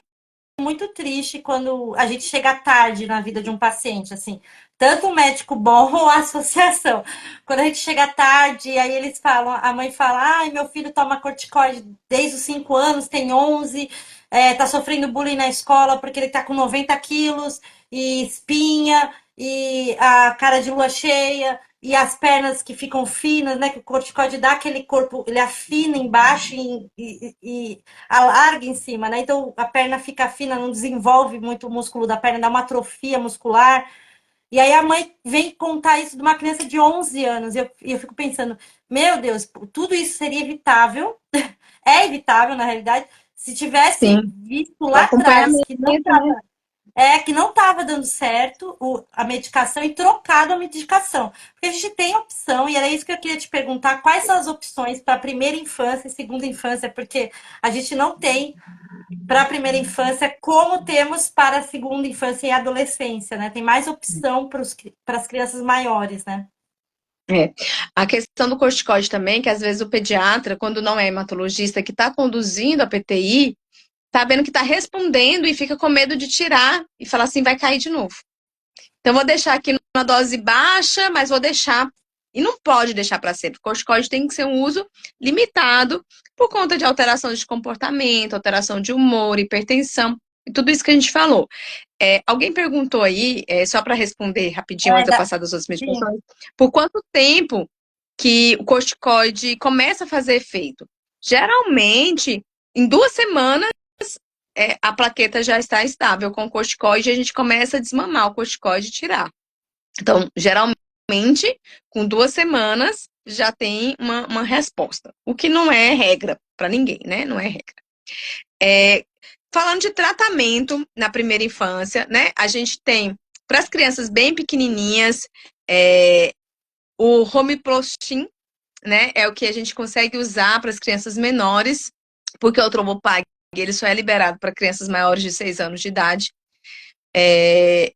muito triste quando a gente chega tarde na vida de um paciente, assim, tanto o médico bom ou a associação. Quando a gente chega tarde, aí eles falam, a mãe fala, ai, meu filho toma corticoide desde os 5 anos, tem 11, tá sofrendo bullying na escola porque ele tá com 90 quilos, e espinha, e a cara de lua cheia, e as pernas que ficam finas, né? Que o corticoide dá aquele corpo, ele afina embaixo e alarga em cima, né? Então a perna fica fina, não desenvolve muito o músculo da perna, dá uma atrofia muscular. E aí a mãe vem contar isso de uma criança de 11 anos. E eu fico pensando, meu Deus, tudo isso seria evitável. É evitável, na realidade, se tivesse Sim, visto o lá atrás acompanhamento, que não né? estava que não estava dando certo a medicação e trocado a medicação. Porque a gente tem opção, e era isso que eu queria te perguntar: quais são as opções para a primeira infância e segunda infância? Porque a gente não tem para a primeira infância como temos para a segunda infância e adolescência, né? Tem mais opção para as crianças maiores, né? A questão do corticoide também, que às vezes o pediatra, quando não é hematologista, que está conduzindo a PTI, tá vendo que está respondendo e fica com medo de tirar e falar assim, vai cair de novo. Então, vou deixar aqui numa dose baixa, mas vou deixar. E não pode deixar para sempre. O corticoide tem que ser um uso limitado por conta de alteração de comportamento, alteração de humor, hipertensão, e tudo isso que a gente falou. Alguém perguntou aí, só para responder rapidinho É, antes de eu passar das outras sim. medicações, por quanto tempo que o corticoide começa a fazer efeito? Geralmente, em 2 semanas, a plaqueta já está estável com o corticoide e a gente começa a desmamar o corticoide e tirar. Então, geralmente, com 2 semanas já tem uma resposta, o que não é regra para ninguém, né? Não é regra. Falando de tratamento na primeira infância, né? A gente tem, para as crianças bem pequenininhas, o Homiprostin, né? É o que a gente consegue usar para as crianças menores, porque o Trombopag ele só é liberado para crianças maiores de 6 anos de idade.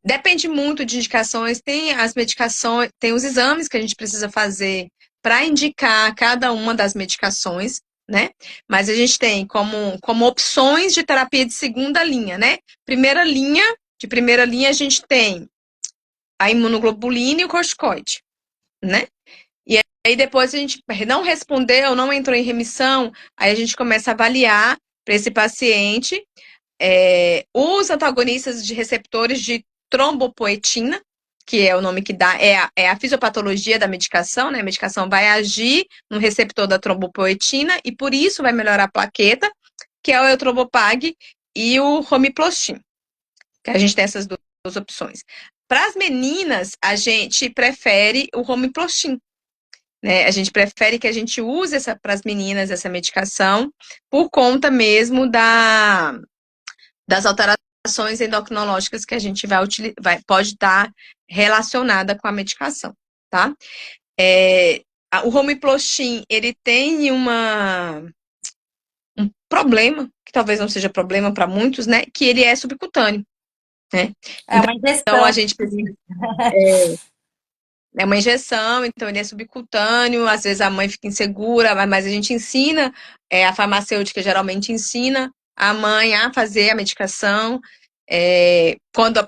Depende muito de indicações, tem as medicações, tem os exames que a gente precisa fazer para indicar cada uma das medicações, né? Mas a gente tem como opções de terapia de segunda linha, né? De primeira linha a gente tem a imunoglobulina e o corticoide, né? E aí depois a gente não respondeu, não entrou em remissão, aí a gente começa a avaliar para esse paciente os antagonistas de receptores de trombopoetina, que é o nome que dá, é a fisiopatologia da medicação, né? A medicação vai agir no receptor da trombopoetina e por isso vai melhorar a plaqueta, que é o Eutropag e o Romiplastin, que a gente tem essas duas opções. Para as meninas, a gente prefere o Romiplastin, né? A gente prefere que a gente use para as meninas essa medicação por conta mesmo das alterações endocrinológicas que a gente pode estar relacionada com a medicação, tá? O Romiplastin, ele tem um problema, que talvez não seja problema para muitos, né? Que ele é subcutâneo, né? É uma Então, a injeção. gente precisa... É uma injeção, então ele é subcutâneo, às vezes a mãe fica insegura, mas a gente ensina, a farmacêutica geralmente ensina a mãe a fazer a medicação,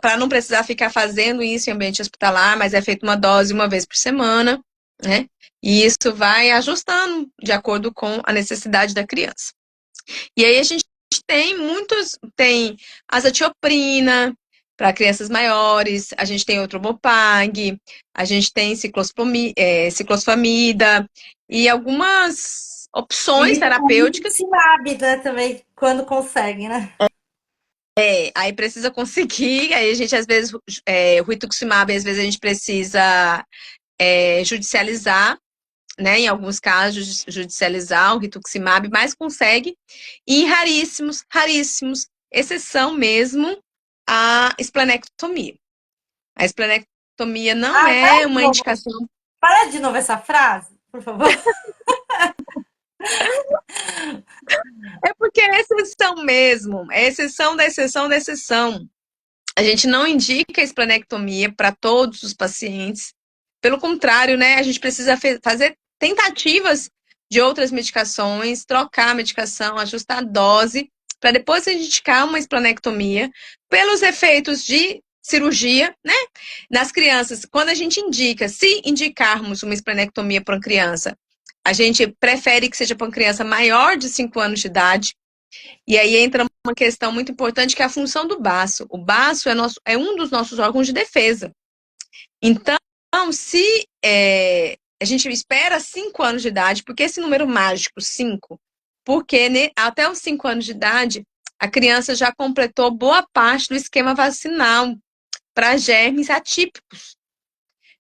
para não precisar ficar fazendo isso em ambiente hospitalar, mas é feita uma dose uma vez por semana, né? E isso vai ajustando de acordo com a necessidade da criança. E aí a gente tem azatioprina para crianças maiores, a gente tem o Trombopag, a gente tem ciclosfamida e algumas opções E o terapêuticas. rituximab, né, também, quando consegue, né? Aí precisa conseguir, aí a gente às vezes, o rituximab, às vezes a gente precisa judicializar, né, em alguns casos, judicializar o rituximab, mas consegue. E em raríssimos, exceção mesmo, a esplenectomia. A esplenectomia não Ai, é uma indicação. para de novo essa frase, por favor. É porque é exceção mesmo, é exceção da exceção da exceção. A gente não indica a esplenectomia para todos os pacientes. Pelo contrário, né, a gente precisa fazer tentativas de outras medicações, trocar a medicação, ajustar a dose, para depois a gente indicar uma esplenectomia pelos efeitos de cirurgia, né? Nas crianças, quando a gente indica, se indicarmos uma esplenectomia para uma criança, a gente prefere que seja para uma criança maior de 5 anos de idade, e aí entra uma questão muito importante que é a função do baço. O baço é um dos nossos órgãos de defesa. Então, se a gente espera 5 anos de idade, porque esse número mágico, 5, porque até os 5 anos de idade, a criança já completou boa parte do esquema vacinal para germes atípicos.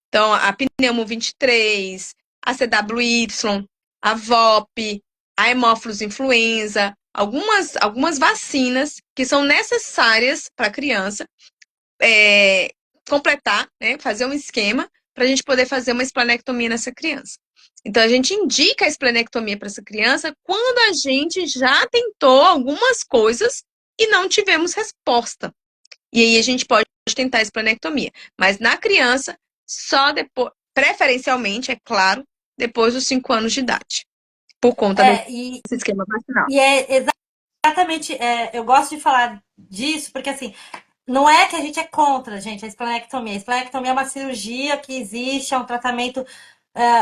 Então, a pneumo 23, a CWY, a VOP, a hemófilos influenza, algumas vacinas que são necessárias para a criança completar, né, fazer um esquema para a gente poder fazer uma esplenectomia nessa criança. Então, a gente indica a esplenectomia para essa criança quando a gente já tentou algumas coisas e não tivemos resposta. E aí a gente pode tentar a esplenectomia. Mas na criança, só depois, preferencialmente, é claro, depois dos 5 anos de idade. Por conta desse É, e, esquema vacinal. e é exatamente, eu gosto de falar disso, porque assim, não é que a gente é contra, gente, a esplenectomia. A esplenectomia é uma cirurgia que existe, é um tratamento,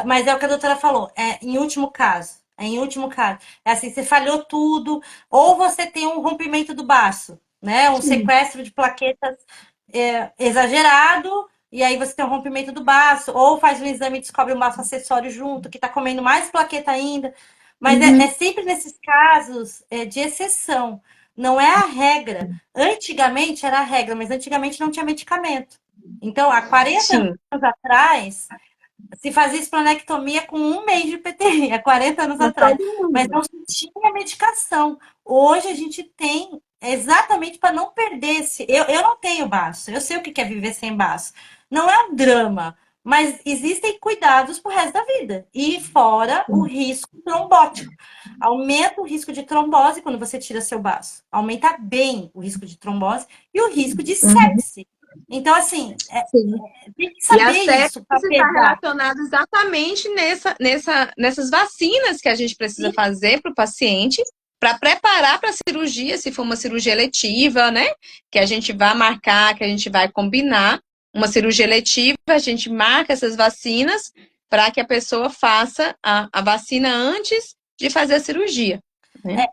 mas é o que a doutora falou, é em último caso. É em último caso. É assim, você falhou tudo, ou você tem um rompimento do baço. né? Um Sim. sequestro de plaquetas exagerado, e aí você tem um rompimento do baço, ou faz um exame e descobre um baço acessório junto, que está comendo mais plaqueta ainda. Mas Uhum. é sempre nesses casos de exceção, não é a regra. Antigamente era a regra, mas antigamente não tinha medicamento. Então, há 40 Sim, anos atrás, se fazia esplenectomia com 1 mês de PTI, há 40 anos para atrás. todo Mas mundo. não se tinha medicação. Hoje a gente tem exatamente para não perder esse. Eu não tenho baço, eu sei o que é viver sem baço. Não é um drama, mas existem cuidados pro resto da vida. E fora o risco trombótico. Aumenta o risco de trombose quando você tira seu baço. Aumenta bem o risco de trombose e o risco de Uhum. sepse. Então, assim, Sim. tem que E a saber sepsis isso para está pesar. relacionada exatamente nessas vacinas que a gente precisa fazer para o paciente, para preparar para a cirurgia, se for uma cirurgia eletiva, né? Que a gente vai marcar, que a gente vai combinar uma cirurgia eletiva, a gente marca essas vacinas para que a pessoa faça a vacina antes de fazer a cirurgia, né?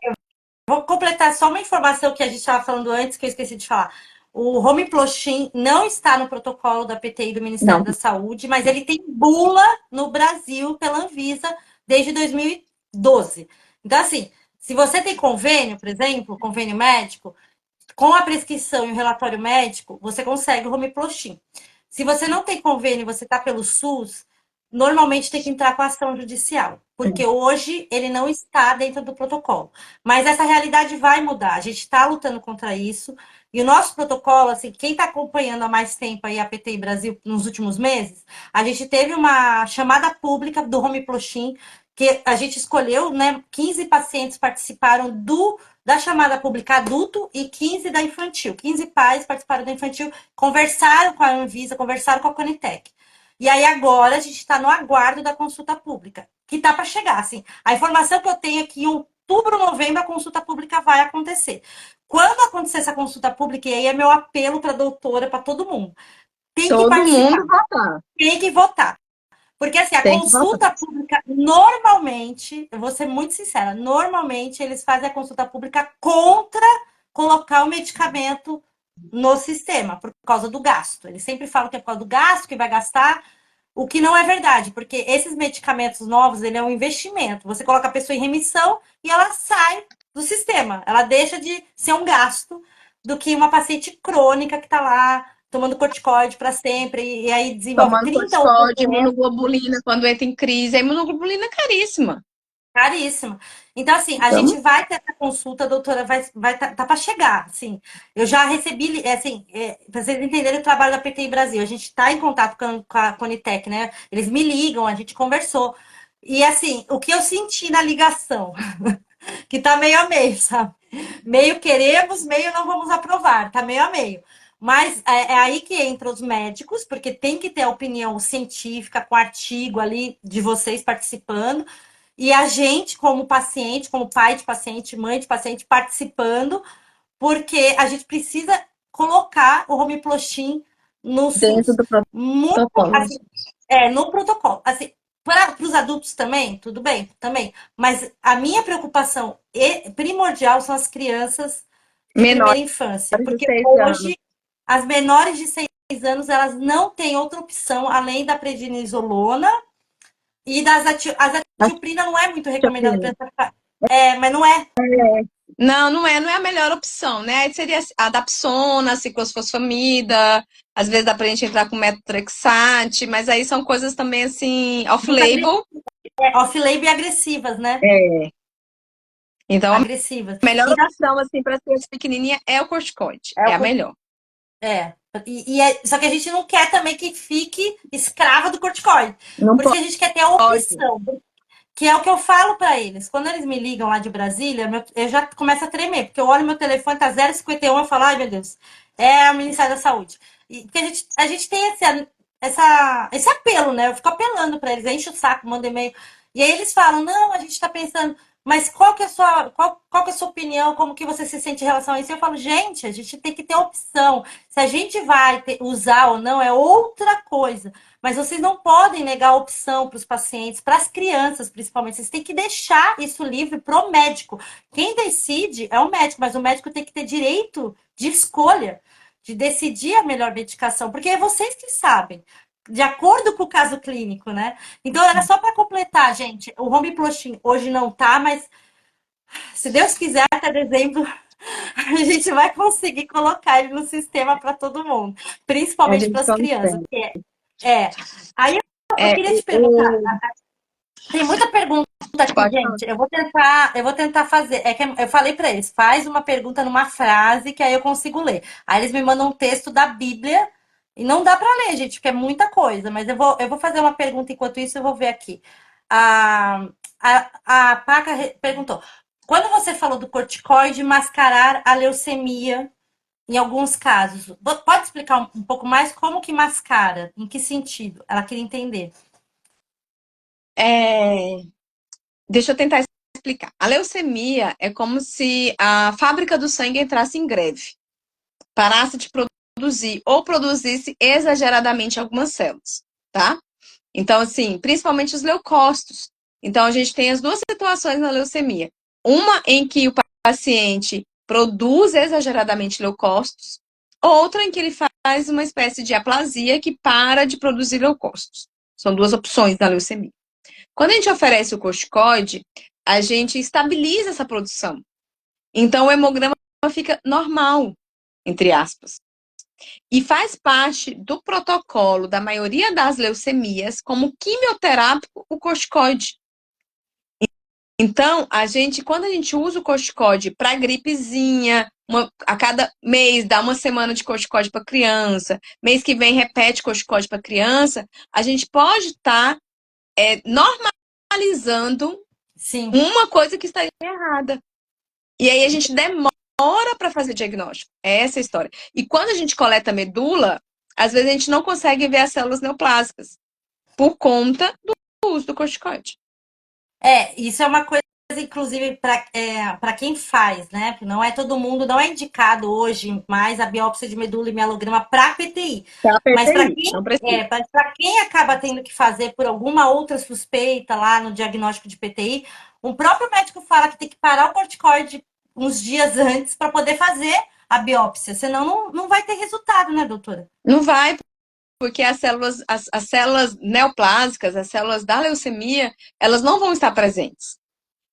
Vou completar só uma informação que a gente estava falando antes, que eu esqueci de falar. O Romiploxin não está no protocolo da PTI do Ministério Não. da Saúde, mas ele tem bula no Brasil pela Anvisa desde 2012. Então, assim, se você tem convênio, por exemplo, convênio médico, com a prescrição e o relatório médico, você consegue o Romiploxin. Se você não tem convênio e você está pelo SUS, normalmente tem que entrar com ação judicial, porque hoje ele não está dentro do protocolo. Mas essa realidade vai mudar. A gente está lutando contra isso. E o nosso protocolo, assim, quem está acompanhando há mais tempo aí a PTI Brasil nos últimos meses, a gente teve uma chamada pública do Romiploxin, que a gente escolheu, né? 15 pacientes participaram da chamada pública adulto e 15 da infantil. 15 pais participaram da infantil, conversaram com a Anvisa, conversaram com a Conitec. E aí agora a gente está no aguardo da consulta pública, que está para chegar. Assim, a informação que eu tenho é que em outubro, novembro, a consulta pública vai acontecer. Quando acontecer essa consulta pública, e aí é meu apelo para a doutora, para todo mundo, tem que Todo participar, mundo votar. tem que votar. Porque assim, a Tem que votar. consulta pública, normalmente, eu vou ser muito sincera, normalmente eles fazem a consulta pública contra colocar o medicamento no sistema, por causa do gasto. Eles sempre falam que é por causa do gasto que vai gastar, o que não é verdade, porque esses medicamentos novos, ele é um investimento. Você coloca a pessoa em remissão e ela sai do sistema. Ela deixa de ser um gasto do que uma paciente crônica que está lá tomando corticoide para sempre e aí desenvolve Tomando 30 outras corticóide, doenças. imunoglobulina, quando entra em crise. A imunoglobulina é caríssima. Caríssimo. Então, assim, a Então, gente vai ter essa consulta, a doutora vai tá para chegar, assim. Eu já recebi, assim, para vocês entenderem o trabalho da PTI Brasil, a gente está em contato com a Conitec, né? Eles me ligam, a gente conversou. E, assim, o que eu senti na ligação, que tá meio a meio, sabe? Meio queremos, meio não vamos aprovar, tá meio a meio. Mas é aí que entra os médicos, porque tem que ter a opinião científica com artigo ali de vocês participando. E a gente, como paciente, como pai de paciente, mãe de paciente, participando, porque a gente precisa colocar o Romiploxin no dentro SUS. do Muito, protocolo. assim, no protocolo. Assim, para os adultos também, tudo bem, também. Mas a minha preocupação primordial são as crianças de primeira Menores infância, de porque 6 anos. hoje as menores de 6 anos elas não têm outra opção além da prednisolona e a tioprina não é muito recomendada para essa. Mas não é. Não, não é a melhor opção, né? Aí seria a dapsona, a ciclofosfamida, às vezes dá pra gente entrar com metotrexate, mas aí são coisas também assim, off-label. Off-label e agressivas, né? É. Então, a Agressivas. melhor Então, opção, assim, para criança pequenininha é o corticoide. é É o a melhor. É. Só que a gente não quer também que fique escrava do corticoide. Não Por isso que a gente quer ter a pode. opção. Que é o que eu falo para eles. Quando eles me ligam lá de Brasília, eu já começo a tremer, porque eu olho meu telefone, tá 0,51, eu falo, ai meu Deus, é o Ministério da Saúde. Porque a gente tem esse apelo, né? Eu fico apelando para eles, enche o saco, manda e-mail. E aí eles falam, não, a gente tá pensando. mas qual que é a sua opinião? Como que você se sente em relação a isso? Eu falo, gente, a gente tem que ter opção. Se a gente vai usar ou não é outra coisa. Mas vocês não podem negar a opção para os pacientes, para as crianças principalmente. Vocês têm que deixar isso livre para o médico. Quem decide é o médico, mas o médico tem que ter direito de escolha, de decidir a melhor medicação, porque é vocês que sabem, de acordo com o caso clínico, né? Então, era só para completar, gente. O Home Plushin hoje não tá, mas se Deus quiser, até dezembro a gente vai conseguir colocar ele no sistema para todo mundo, A principalmente para gente as crianças. consegue. É. Aí eu É, queria te perguntar, o... tem muita pergunta aqui, Pode falar. gente. Eu vou tentar fazer. É que eu falei para eles, faz uma pergunta numa frase que aí eu consigo ler. Aí eles me mandam um texto da Bíblia e não dá para ler, gente, porque é muita coisa. Mas eu vou fazer uma pergunta enquanto isso eu vou ver aqui. A, a Paca perguntou: quando você falou do corticoide mascarar a leucemia em alguns casos, pode explicar um pouco mais como que mascara? Em que sentido? Ela queria entender. É, deixa eu tentar explicar. A leucemia é como se a fábrica do sangue entrasse em greve, parasse de produzir ou produzisse exageradamente algumas células, tá? Então, assim, principalmente os leucócitos. Então, a gente tem as duas situações na leucemia. Uma em que o paciente produz exageradamente leucócitos, outra em que ele faz uma espécie de aplasia que para de produzir leucócitos. São duas opções da leucemia. Quando a gente oferece o corticoide, a gente estabiliza essa produção. Então, o hemograma fica normal, entre aspas. E faz parte do protocolo da maioria das leucemias como quimioterápico o corticoide. Então, quando a gente usa o corticoide para gripezinha, a cada mês dá uma semana de corticoide para criança, mês que vem repete corticoide para criança, a gente pode estar normalizando Sim. uma coisa que está errada. E aí a gente demora para fazer diagnóstico. É essa a história. E quando a gente coleta medula, às vezes a gente não consegue ver as células neoplásicas por conta do uso do corticoide. Isso é uma coisa, inclusive, para quem faz, né? Porque não é todo mundo, não é indicado hoje mais a biópsia de medula e mielograma para PTI. Tá, Mas para PTI, quem, não precisa. para quem acaba tendo que fazer por alguma outra suspeita lá no diagnóstico de PTI, o próprio médico fala que tem que parar o corticoide uns dias antes para poder fazer a biópsia, senão não vai ter resultado, né, doutora? Não vai, porque as células neoplásicas, as células da leucemia, elas não vão estar presentes.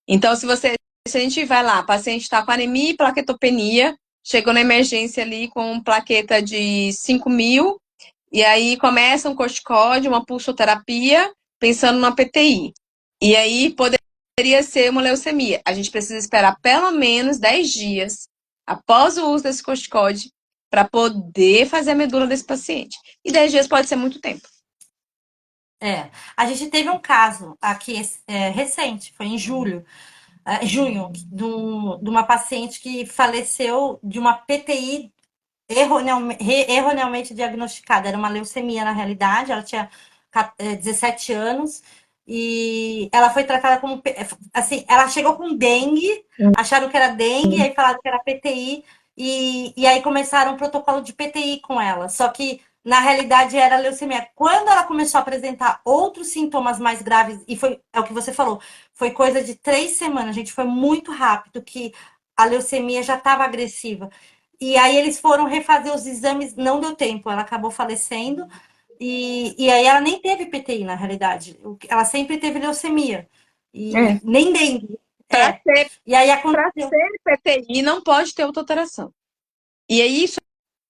Então, se a gente vai lá, o paciente está com anemia e plaquetopenia, chegou na emergência ali com plaqueta de 5.000, e aí começa um corticóide, uma pulsoterapia, pensando numa PTI. E aí poderia ser uma leucemia. A gente precisa esperar pelo menos 10 dias após o uso desse corticóide para poder fazer a medula desse paciente. E 10 dias pode ser muito tempo. A gente teve um caso aqui recente, foi em junho, de uma paciente que faleceu de uma PTI erroneamente diagnosticada. Era uma leucemia na realidade, ela tinha 17 anos e ela foi tratada como. Assim, ela chegou com dengue, acharam que era dengue, aí falaram que era PTI, e aí começaram um protocolo de PTI com ela. Só que na realidade era leucemia. Quando ela começou a apresentar outros sintomas mais graves, e é o que você falou, foi coisa de 3 semanas, gente, foi muito rápido que a leucemia já estava agressiva. E aí eles foram refazer os exames, não deu tempo, ela acabou falecendo. E aí ela nem teve PTI, na realidade. Ela sempre teve leucemia. É. E nem dengue. Para É. E aí aconteceu. ser PTI, não pode ter autoalteração. E aí,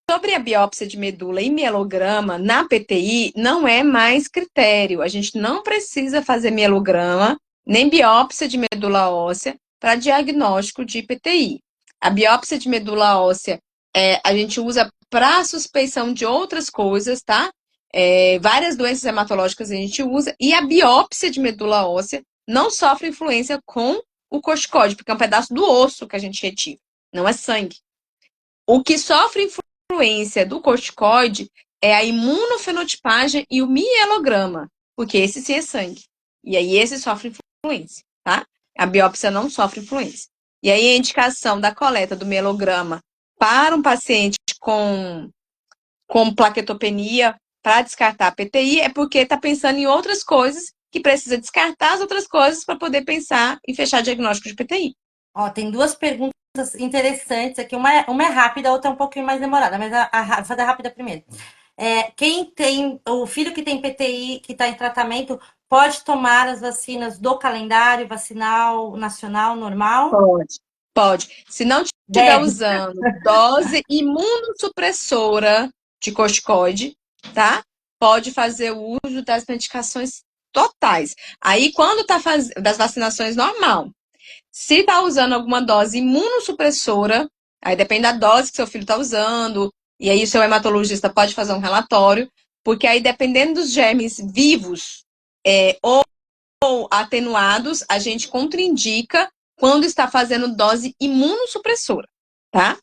sobre a biópsia de medula e mielograma na PTI, não é mais critério. A gente não precisa fazer mielograma nem biópsia de medula óssea para diagnóstico de PTI. A biópsia de medula óssea a gente usa para suspeição de outras coisas, tá? Várias doenças hematológicas a gente usa, e a biópsia de medula óssea não sofre influência com o corticóide, porque é um pedaço do osso que a gente retira, não é sangue. O que sofre influência do corticoide é a imunofenotipagem e o mielograma, porque esse sim é sangue. E aí esse sofre influência, tá? A biópsia não sofre influência. E aí a indicação da coleta do mielograma para um paciente com plaquetopenia para descartar a PTI é porque está pensando em outras coisas que precisa descartar as outras coisas para poder pensar e fechar diagnóstico de PTI. Ó, tem duas perguntas interessantes aqui. Uma é rápida, a outra é um pouquinho mais demorada, mas vou fazer a rápida primeiro. Quem tem o filho que tem PTI, que está em tratamento, pode tomar as vacinas do calendário vacinal nacional normal? Pode. Pode. Se não estiver Deve. usando dose imunossupressora de corticoide, tá? Pode fazer o uso das medicações totais. Aí, quando tá fazendo das vacinações normal, se tá usando alguma dose imunossupressora, aí depende da dose que seu filho tá usando, e aí o seu hematologista pode fazer um relatório, porque aí, dependendo dos germes vivos, ou atenuados, a gente contraindica quando está fazendo dose imunossupressora, tá?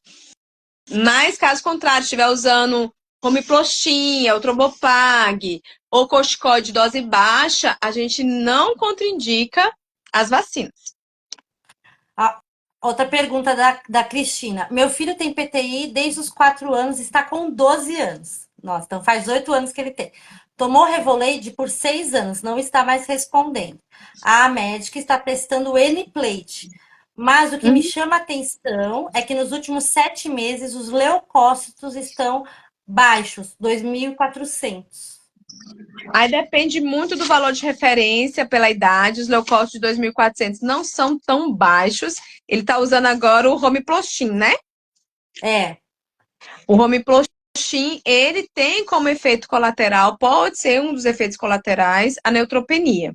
Mas, caso contrário, estiver usando Romiplastin, o Trombopag ou corticoide dose baixa, a gente não contraindica as vacinas. A outra pergunta da Cristina. Meu filho tem PTI desde os 4 anos, está com 12 anos. Nossa, então faz 8 anos que ele tem. Tomou Revoleide por 6 anos, não está mais respondendo. A médica está testando o N-plate. Mas o que me chama a atenção é que nos últimos 7 meses os leucócitos estão baixos, 2.400. Aí depende muito do valor de referência pela idade. Os leucócitos de 2.400 não são tão baixos. Ele está usando agora o Romiplastin, né? É, O Romiplastin, ele tem como efeito colateral, pode ser um dos efeitos colaterais, a neutropenia.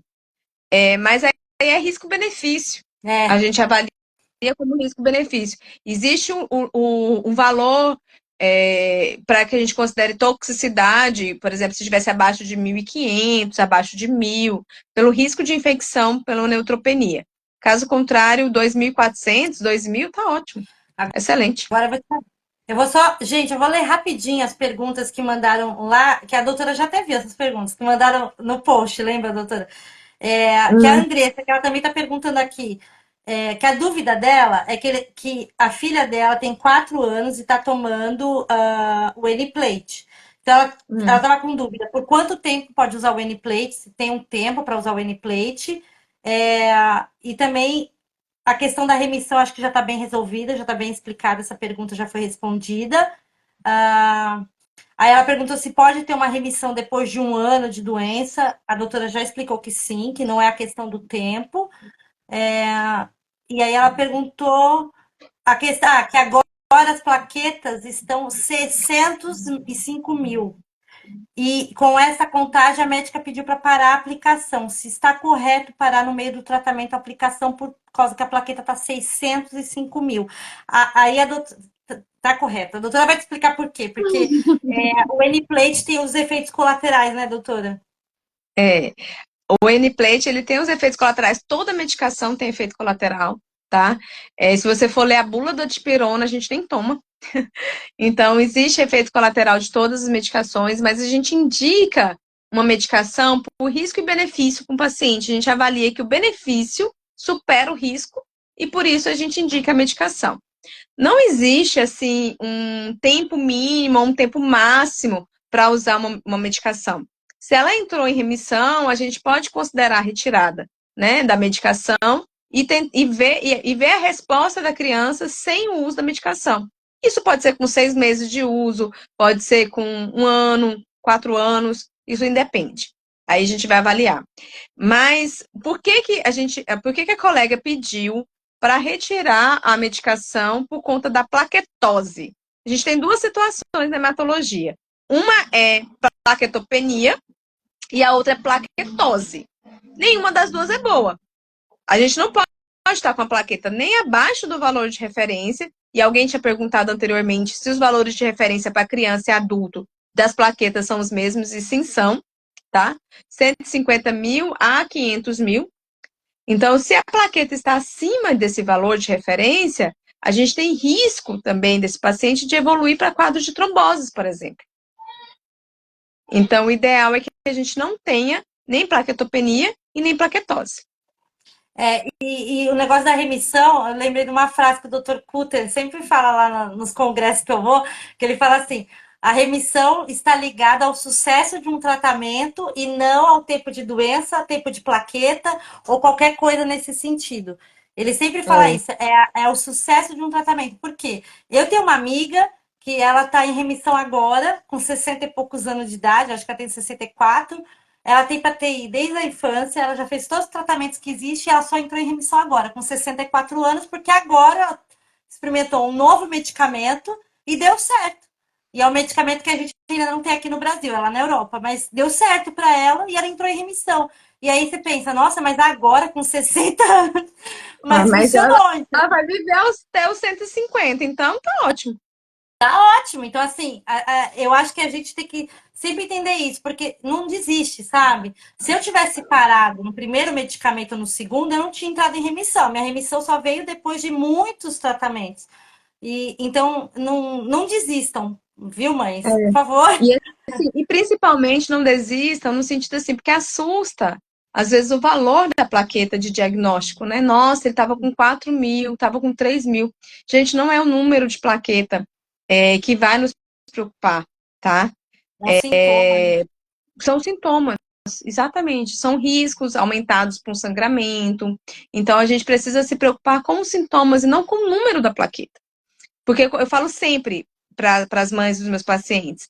Mas aí é risco-benefício. A é. gente avalia como risco-benefício. Existe um valor para que a gente considere toxicidade, por exemplo, se estivesse abaixo de 1.500, abaixo de 1.000, pelo risco de infecção pela neutropenia. Caso contrário, 2.400, 2.000, tá ótimo. Excelente. Agora eu vou só. Gente, eu vou ler rapidinho as perguntas que mandaram lá, que a doutora já até viu essas perguntas, que mandaram no post, lembra, doutora? Que a Andressa, que ela também está perguntando aqui, que a dúvida dela é que a filha dela tem 4 anos e está tomando o N-Plate. Então, ela estava com dúvida, por quanto tempo pode usar o N-Plate, se tem um tempo para usar o N-Plate, e também a questão da remissão acho que já está bem resolvida, já está bem explicada, essa pergunta já foi respondida. Ah, aí ela perguntou se pode ter uma remissão depois de 1 ano de doença. A doutora já explicou que sim, que não é a questão do tempo. E aí ela perguntou a questão, que agora as plaquetas estão 605 mil. E com essa contagem, a médica pediu para parar a aplicação. Se está correto parar no meio do tratamento a aplicação, por causa que a plaqueta está 605 mil. Aí a doutora. Tá correto. A doutora vai te explicar por quê. Porque o N-plate tem os efeitos colaterais, né, doutora? É, o N-plate, ele tem os efeitos colaterais. Toda medicação tem efeito colateral, tá? Se você for ler a bula da dipirona, a gente nem toma. Então, existe efeito colateral de todas as medicações, mas a gente indica uma medicação por risco e benefício com o paciente. A gente avalia que o benefício supera o risco e por isso a gente indica a medicação. Não existe, assim, um tempo mínimo, um tempo máximo para usar uma medicação. Se ela entrou em remissão, a gente pode considerar a retirada, né, da medicação e ver a resposta da criança sem o uso da medicação. Isso pode ser com 6 meses de uso, pode ser com 1 ano, 4 anos, isso independe. Aí a gente vai avaliar. Mas por que que a colega pediu para retirar a medicação por conta da plaquetose? A gente tem duas situações na hematologia. Uma é plaquetopenia e a outra é plaquetose. Nenhuma das duas é boa. A gente não pode estar com a plaqueta nem abaixo do valor de referência, e alguém tinha perguntado anteriormente se os valores de referência para criança e adulto das plaquetas são os mesmos, e sim são, tá? 150 mil a 500 mil. Então, se a plaqueta está acima desse valor de referência, a gente tem risco também desse paciente de evoluir para quadros de tromboses, por exemplo. Então, o ideal é que a gente não tenha nem plaquetopenia e nem plaquetose. E o negócio da remissão, eu lembrei de uma frase que o Dr. Kutter sempre fala lá nos congressos que eu vou, que ele fala assim: a remissão está ligada ao sucesso de um tratamento e não ao tempo de doença, tempo de plaqueta ou qualquer coisa nesse sentido. Ele sempre fala É. isso, é o sucesso de um tratamento. Por quê? Eu tenho uma amiga que ela está em remissão agora, com 60 e poucos anos de idade, acho que ela tem 64. Ela tem PTI desde a infância, ela já fez todos os tratamentos que existem e ela só entrou em remissão agora, com 64 anos, porque agora ela experimentou um novo medicamento e deu certo. E é um medicamento que a gente ainda não tem aqui no Brasil, ela na Europa, mas deu certo para ela e ela entrou em remissão. E aí você pensa, nossa, mas agora com 60 anos, Ah, mas mas funcionou. Então, ela vai viver até os 150, então tá ótimo. ótimo. Então, assim, eu acho que a gente tem que sempre entender isso, porque não desiste, sabe? Se eu tivesse parado no primeiro medicamento ou no segundo, eu não tinha entrado em remissão. Minha remissão só veio depois de muitos tratamentos. E então, não desistam, viu, É. mães? Por favor. E, assim, e principalmente não desistam no sentido assim, porque assusta, às vezes, o valor da plaqueta de diagnóstico, né? Nossa, ele estava com 4.000, estava com 3.000. Gente, não é o número de plaqueta que vai nos preocupar, tá? É um sintoma, né? São sintomas, exatamente, são riscos aumentados com sangramento. Então, a gente precisa se preocupar com os sintomas e não com o número da plaqueta. Porque eu falo sempre para as mães dos meus pacientes,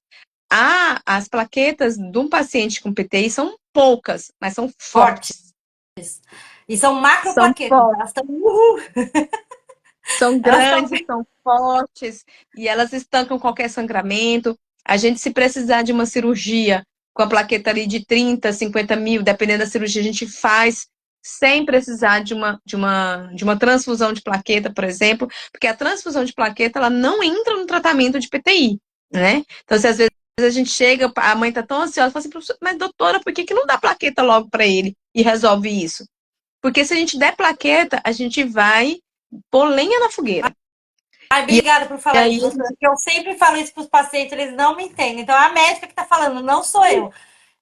as plaquetas de um paciente com PTI são poucas, mas são Forte. fortes. E são São macroplaquetas. fortes, Elas estão. Uhul, são elas estão. grandes, são fortes e elas estancam qualquer sangramento. A gente, se precisar de uma cirurgia com a plaqueta ali de 30, 50 mil, dependendo da cirurgia, a gente faz sem precisar de uma transfusão de plaqueta, por exemplo, porque a transfusão de plaqueta ela não entra no tratamento de PTI, né? Então, se às vezes a gente chega, a mãe tá tão ansiosa, fala assim, mas doutora, por que não dá plaqueta logo para ele e resolve isso? Porque se a gente der plaqueta, a gente vai pôr lenha na fogueira. Ai, E obrigada por falar aí isso, doutora. Porque eu sempre falo isso para os pacientes, eles não me entendem. Então, é a médica que está falando, não sou eu.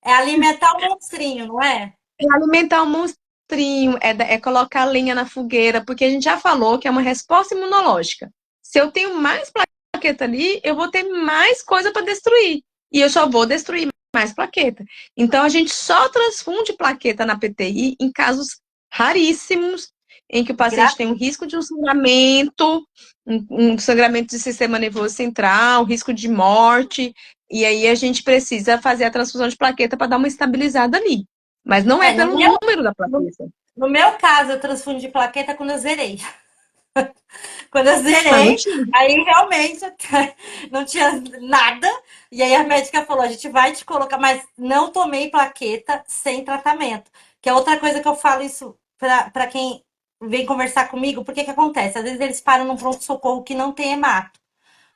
É alimentar o monstrinho, não é? é alimentar o monstrinho, é colocar lenha na fogueira, porque a gente já falou que é uma resposta imunológica. Se eu tenho mais plaqueta ali, eu vou ter mais coisa para destruir. E eu só vou destruir mais plaqueta. Então, a gente só transfunde plaqueta na PTI em casos raríssimos, em que o paciente tem um risco de um sangramento, um sangramento do sistema nervoso central, risco de morte, e aí a gente precisa fazer a transfusão de plaqueta para dar uma estabilizada ali. Mas não é É, pelo número da no, plaqueta. no meu caso, eu transfundi plaqueta quando eu zerei. Quando eu Ah, não zerei, tinha. aí realmente não tinha nada. E aí a médica falou: a gente vai te colocar, mas não tomei plaqueta sem tratamento. Que é outra coisa que eu falo isso para quem vem conversar comigo, porque que acontece? Às vezes eles param num pronto-socorro que não tem hemato.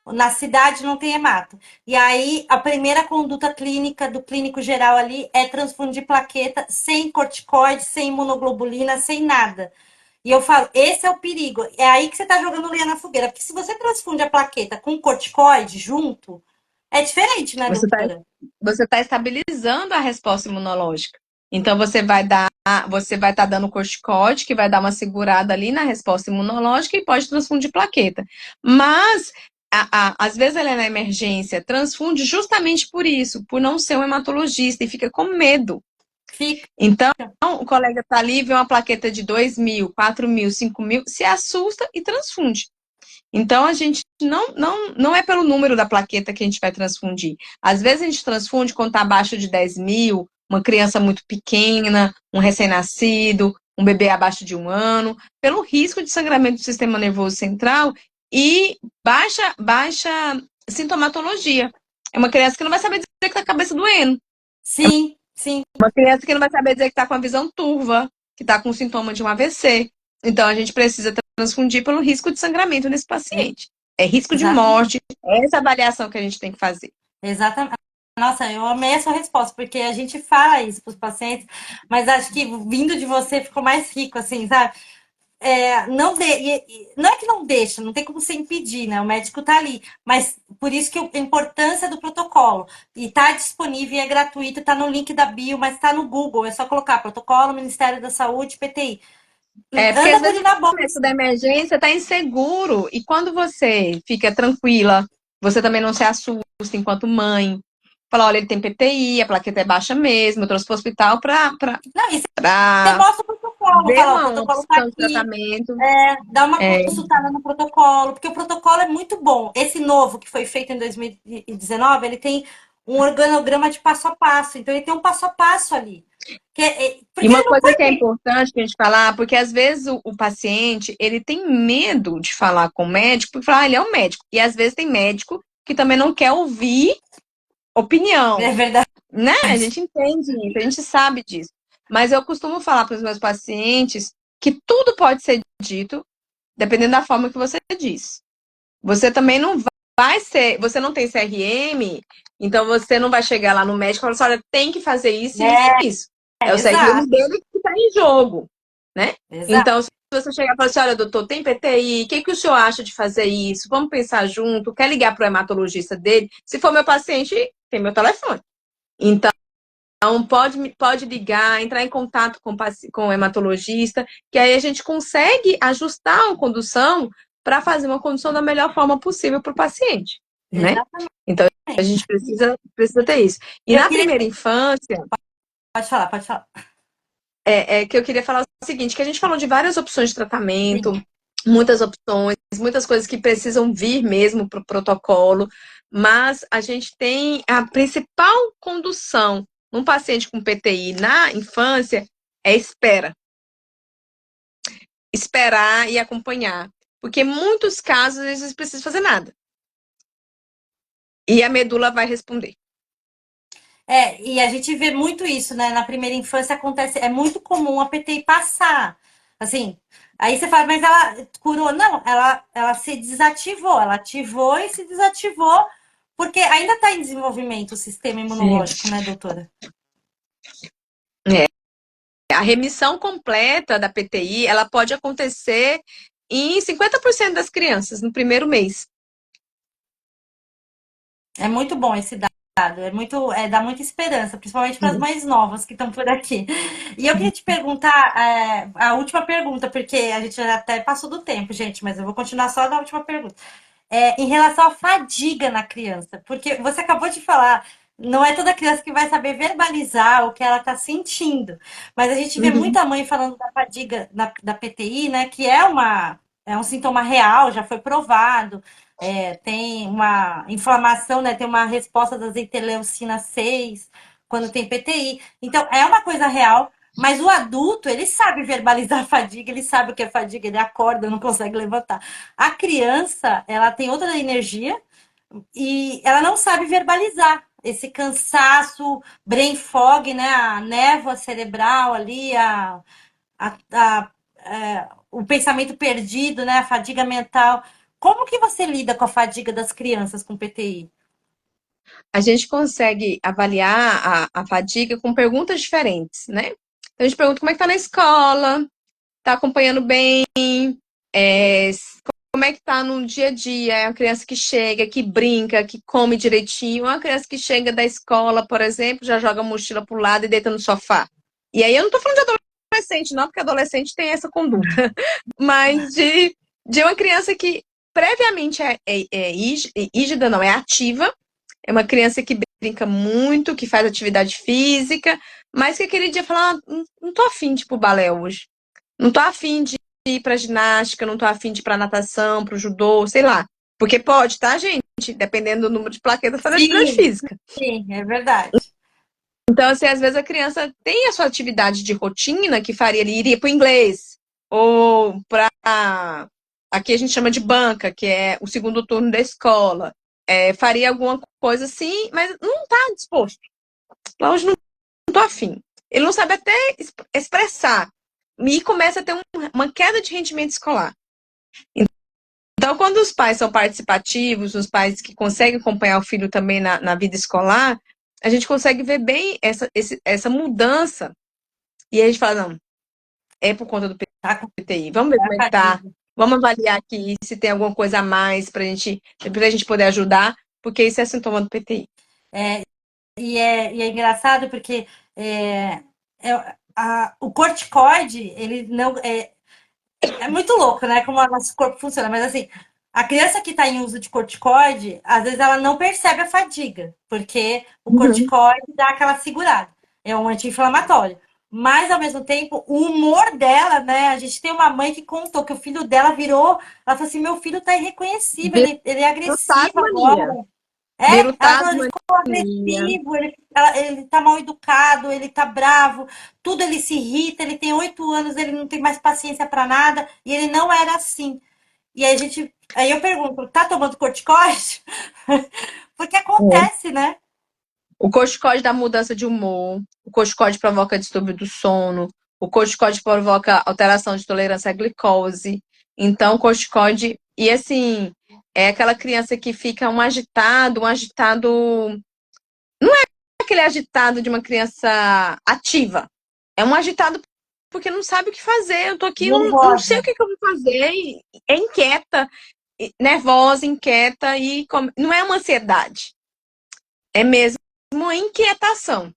Na cidade não tem hemato. E aí a primeira conduta clínica do clínico geral ali é transfundir plaqueta sem corticoide, sem imunoglobulina, sem nada. E eu falo, esse é o perigo. É aí que você tá jogando lenha na fogueira. Porque se você transfunde a plaqueta com corticoide junto, é diferente, né, Você está doutora? você tá estabilizando a resposta imunológica. Então, você vai estar dando corticoide, que vai dar uma segurada ali na resposta imunológica e pode transfundir plaqueta. Mas, às vezes, ela é na emergência, transfunde justamente por isso, por não ser um hematologista e fica com medo. Fica. Então, o colega está ali, vê uma plaqueta de 2.000, 4.000, 5.000, se assusta e transfunde. Então, a gente não é pelo número da plaqueta que a gente vai transfundir. Às vezes, a gente transfunde quando está abaixo de 10.000, uma criança muito pequena, um recém-nascido, um bebê abaixo de 1 ano, pelo risco de sangramento do sistema nervoso central e baixa sintomatologia. É uma criança que não vai saber dizer que está a cabeça doendo. Sim, sim, Uma criança que não vai saber dizer que está com a visão turva, que está com sintoma de um AVC. Então, a gente precisa transfundir pelo risco de sangramento nesse paciente. É risco de exatamente. morte, é essa avaliação que a gente tem que fazer. Exatamente. Nossa, eu amei a sua resposta, porque a gente fala isso para os pacientes, mas acho que vindo de você ficou mais rico, assim, sabe? Não é que não deixa, não tem como você impedir, né? O médico tá ali, mas por isso que a importância do protocolo. E tá disponível, é gratuito, tá no link da bio, mas tá no Google, é só colocar protocolo Ministério da Saúde, PTI. Porque Anda às com vezes ele na no bolsa. começo da emergência está inseguro. E quando você fica tranquila, você também não se assusta enquanto mãe. Fala, olha, ele tem PTI, a plaqueta é baixa mesmo, eu trouxe para o hospital Não, e você para mostra o protocolo, ver fala, ó, o uma protocolo tá opção de aqui, tratamento. dá uma É, consultada no protocolo, porque o protocolo é muito bom. Esse novo que foi feito em 2019, ele tem um organograma de passo a passo, então ele tem um passo a passo ali. e Porque uma ele não coisa foi que é feito, importante a gente falar, porque às vezes o paciente, ele tem medo de falar com o médico, porque fala, ele é um médico. E às vezes tem médico que também não quer ouvir opinião, é verdade. né? A gente entende isso, a gente sabe disso. Mas eu costumo falar para os meus pacientes que tudo pode ser dito, dependendo da forma que você diz. Você também não vai ser, você não tem CRM, então você não vai chegar lá no médico e falar assim, olha, tem que fazer isso, isso e isso. É o CRM Exato, dele que está em jogo, né? exato, Então, se você chegar e falar assim, olha, doutor, tem PTI, o que, que o senhor acha de fazer isso? Vamos pensar junto, quer ligar para o hematologista dele? Se for meu paciente, tem meu telefone. Então, pode ligar, entrar em contato com o hematologista, que aí a gente consegue ajustar a condução para fazer uma condução da melhor forma possível para o paciente, né? exatamente. Então, a gente precisa ter isso. E Eu na queria. primeira infância, Pode falar, pode falar. é que eu queria falar o seguinte, que a gente falou de várias opções de tratamento, Sim, muitas opções, muitas coisas que precisam vir mesmo para o protocolo, mas a gente tem a principal condução num paciente com PTI na infância é espera. Esperar e acompanhar. Porque em muitos casos eles não precisam fazer nada. E a medula vai responder. e a gente vê muito isso, né? Na primeira infância acontece, é muito comum a PTI passar. Assim, aí você fala, mas ela curou? Não, ela se desativou, ela ativou e se desativou, porque ainda está em desenvolvimento o sistema Sim. imunológico, né, doutora? A remissão completa da PTI, ela pode acontecer em 50% das crianças no primeiro mês. É muito bom esse dado. Dá muita esperança, principalmente para as Uhum. mais novas que estão por aqui. E eu queria te perguntar, a última pergunta, porque a gente já até passou do tempo, gente, mas eu vou continuar só na última pergunta. Em relação à fadiga na criança, porque você acabou de falar, não é toda criança que vai saber verbalizar o que ela está sentindo, mas a gente vê Uhum. muita mãe falando da fadiga da PTI, né, que é um sintoma real, já foi provado, tem uma inflamação, né, tem uma resposta das interleucina 6 quando tem PTI. Então, é uma coisa real, mas o adulto, ele sabe verbalizar a fadiga, ele sabe o que é fadiga, ele acorda, não consegue levantar. A criança, ela tem outra energia e ela não sabe verbalizar esse cansaço, brain fog, né? A névoa cerebral ali, o pensamento perdido, né? A fadiga mental. Como que você lida com a fadiga das crianças com PTI? A gente consegue avaliar a fadiga com perguntas diferentes, né? Então, a gente pergunta como é que tá na escola, tá acompanhando bem, é, como é que tá no dia a dia, é uma criança que chega, que brinca, que come direitinho, uma criança que chega da escola, por exemplo, já joga a mochila pro lado e deita no sofá. E aí eu não tô falando de adolescente, não, porque adolescente tem essa conduta, mas de uma criança que previamente é rígida, não, é ativa, é uma criança que brinca muito, que faz atividade física, mas que aquele dia fala, não tô afim de ir pro balé hoje. Não tô afim de ir pra ginástica, não tô afim de ir pra natação, pro judô, sei lá. Porque pode, tá, gente? Dependendo do número de plaquetas, fazer atividade Sim, física. sim, é verdade. Então, assim, às vezes a criança tem a sua atividade de rotina que faria, ele iria pro inglês, ou pra. Aqui a gente chama de banca, que é o segundo turno da escola. Faria alguma coisa assim, mas não tá disposto. Lá hoje não tô afim. Ele não sabe até expressar. E começa a ter uma queda de rendimento escolar. Então, quando os pais são participativos, os pais que conseguem acompanhar o filho também na vida escolar, a gente consegue ver bem essa mudança. E aí a gente fala, não, é por conta do Tá com PTI. Vamos ver a como é que tá. fadiga. Vamos avaliar aqui se tem alguma coisa a mais pra gente poder ajudar, porque isso é sintoma do PTI. E é engraçado porque o corticoide, ele não. É muito louco, né? Como o nosso corpo funciona. Mas assim, a criança que está em uso de corticoide, às vezes ela não percebe a fadiga, porque o Uhum. corticoide dá aquela segurada. É um anti-inflamatório. Mas, ao mesmo tempo, o humor dela, né? A gente tem uma mãe que contou que o filho dela virou. Ela falou assim: meu filho tá irreconhecível, ele é Viro agressivo agora. tasmania. É, Viro ela falou, ele ficou tasmania. agressivo, ele tá mal educado, ele tá bravo, tudo ele se irrita, ele tem 8 anos, ele não tem mais paciência pra nada, e ele não era assim. E aí eu pergunto, tá tomando corticoide? Porque É. acontece, né? O corticóide dá mudança de humor, o corticóide provoca distúrbio do sono, o corticóide provoca alteração de tolerância à glicose. Então, o corticóide, e assim, é aquela criança que fica um agitado, aquele agitado de uma criança ativa. É um agitado porque não sabe o que fazer. Eu tô aqui, não sei o Nervosa. que que eu vou fazer. E é inquieta, nervosa, inquieta e não é uma ansiedade. É mesmo uma inquietação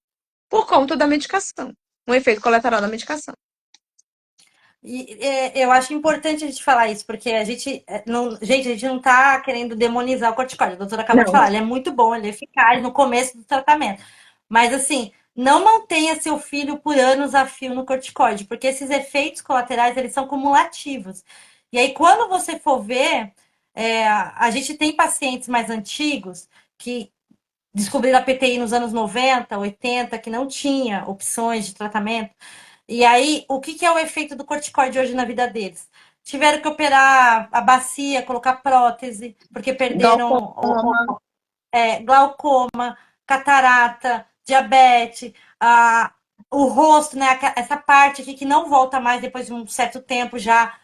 por conta da medicação. Um efeito colateral da medicação. Eu acho importante a gente falar isso, porque a gente não tá querendo demonizar o corticoide. A doutora acabou de Não, falar, ele é muito bom, ele é eficaz no começo do tratamento. Mas assim, não mantenha seu filho por anos a fio no corticoide, porque esses efeitos colaterais, eles são cumulativos. E aí, quando você for ver, a gente tem pacientes mais antigos que descobriram a PTI nos anos 90, 80, que não tinha opções de tratamento. E aí, o que que é o efeito do corticoide hoje na vida deles? Tiveram que operar a bacia, colocar prótese, porque perderam glaucoma. glaucoma, catarata, diabetes, o rosto, né? Essa parte aqui que não volta mais depois de um certo tempo já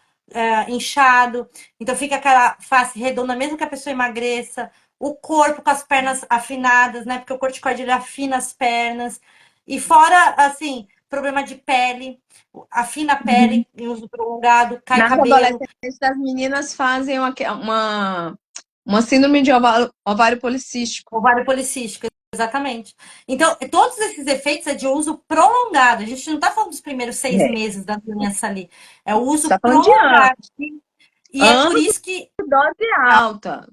inchado. Então fica aquela face redonda, mesmo que a pessoa emagreça. O corpo com as pernas afinadas, né? Porque o corticoide ele afina as pernas. E fora, assim, problema de pele, afina a Uhum. pele em uso prolongado, cai Nas cabelo, adolescentes, as meninas fazem uma síndrome de ovário policístico. ovário policístico, exatamente. Então, todos esses efeitos é de uso prolongado. A gente não está falando dos primeiros seis É. meses da doença ali. É o Você uso está falando de anos. prolongado. E é por Anos isso que de dose alta.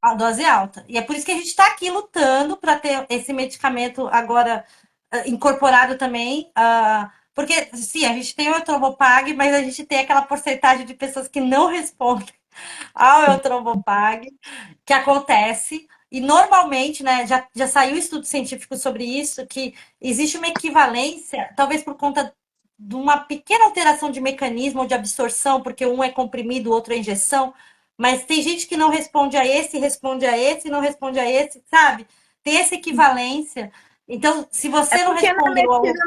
a dose é alta. E é por isso que a gente está aqui lutando para ter esse medicamento agora incorporado também. Porque, sim, a gente tem o Etrobopag, mas a gente tem aquela porcentagem de pessoas que não respondem ao Etrobopag, que acontece. E normalmente, né, já saiu estudo científico sobre isso, que existe uma equivalência, talvez por conta de uma pequena alteração de mecanismo ou de absorção, porque um é comprimido, o outro é injeção, mas tem gente que não responde a esse, e não responde a esse, sabe? Tem essa equivalência. Então, se É você não porque na respondeu ao. medicina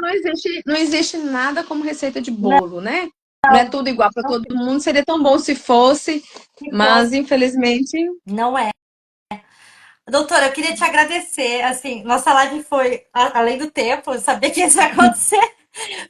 não existe nada como receita de bolo, né? Não é tudo igual para Não, todo mundo. Seria tão bom se fosse, se mas fosse, infelizmente. não é. Doutora, eu queria te agradecer. Assim, nossa live foi além do tempo, eu sabia que isso ia acontecer.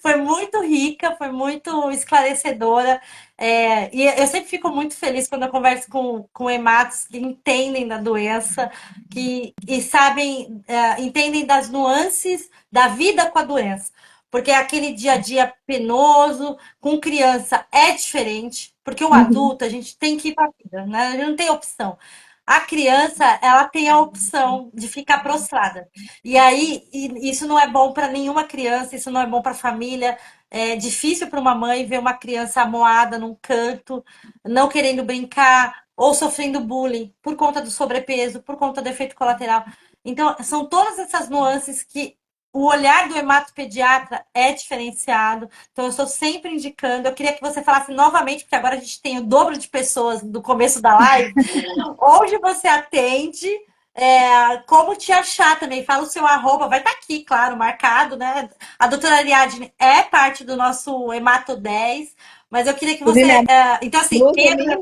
Foi muito rica, foi muito esclarecedora. E eu sempre fico muito feliz quando eu converso com hematos que entendem da doença, que sabem, entendem das nuances da vida com a doença. Porque aquele dia a dia penoso, com criança, é diferente, porque o Uhum. adulto, a gente tem que ir para a vida, né? A gente não tem opção. A criança, ela tem a opção de ficar prostrada. E aí, isso não é bom para nenhuma criança, isso não é bom para a família. É difícil para uma mãe ver uma criança amoada num canto, não querendo brincar, ou sofrendo bullying por conta do sobrepeso, por conta do efeito colateral. Então, são todas essas nuances que o olhar do hematopediatra é diferenciado. Então, eu estou sempre indicando. Eu queria que você falasse novamente, porque agora a gente tem o dobro de pessoas do começo da live. Onde você atende? Como te achar também? Fala o seu arroba, vai estar aqui, claro, marcado, né? A doutora Ariadne é parte do nosso Hemato 10, mas eu queria que você. Inclusive, a Então, assim, blusa linda.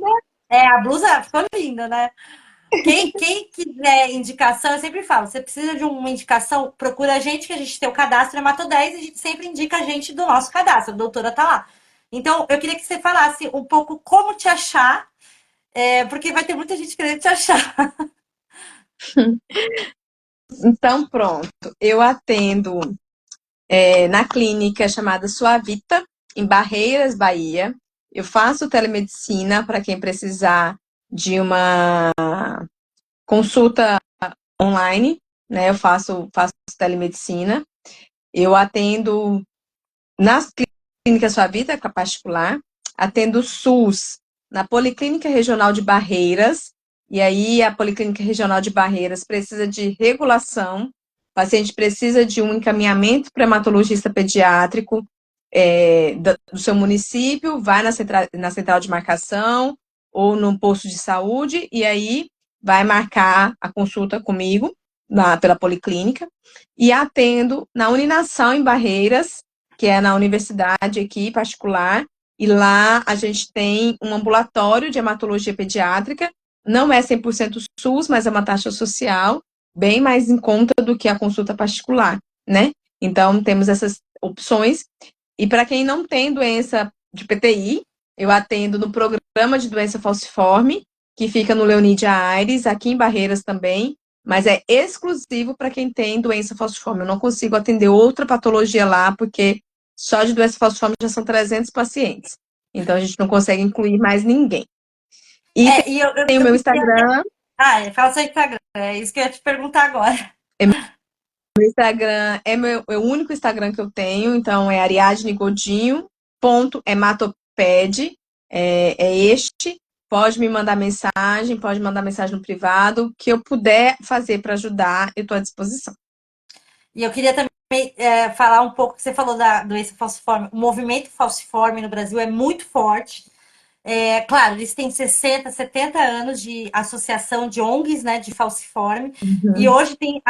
a blusa ficou linda, né? Quem quiser indicação, eu sempre falo, você precisa de uma indicação, procura a gente, que a gente tem o cadastro Hemato 10 e a gente sempre indica a gente do nosso cadastro, a doutora tá lá. Então, eu queria que você falasse um pouco como te achar, porque vai ter muita gente querendo te achar. Então, pronto. Eu atendo na clínica chamada Suavita, em Barreiras, Bahia. Eu faço telemedicina para quem precisar de uma consulta online, né? Eu faço telemedicina. Eu atendo nas clínicas Sua Vida, que é particular, atendo o SUS na Policlínica Regional de Barreiras, e aí a Policlínica Regional de Barreiras precisa de regulação, o paciente precisa de um encaminhamento para hematologista pediátrico do seu município, vai na central de marcação ou no posto de saúde, e aí vai marcar a consulta comigo pela Policlínica, e atendo na Uninação em Barreiras, que é na universidade aqui, particular, e lá a gente tem um ambulatório de hematologia pediátrica, não é 100% SUS, mas é uma taxa social, bem mais em conta do que a consulta particular, né? Então, temos essas opções. E para quem não tem doença de PTI, eu atendo no programa de doença falciforme, que fica no Leonídia Aires, aqui em Barreiras também, mas é exclusivo para quem tem doença falciforme. Eu não consigo atender outra patologia lá, porque só de doença falciforme já são 300 pacientes. Então, a gente não consegue incluir mais ninguém. E É, e tem o eu meu queria. Instagram. Fala seu Instagram, é isso que eu ia te perguntar agora. Meu Instagram é o único Instagram que eu tenho, então é Ariadne Godinho, ponto, hematoped, é este. Pode mandar mensagem no privado, o que eu puder fazer para ajudar, eu estou à disposição. E eu queria também falar um pouco que você falou da doença falciforme. O movimento falciforme no Brasil é muito forte. Claro, eles têm 60, 70 anos de associação de ONGs, né, de falciforme, e Uhum. hoje tem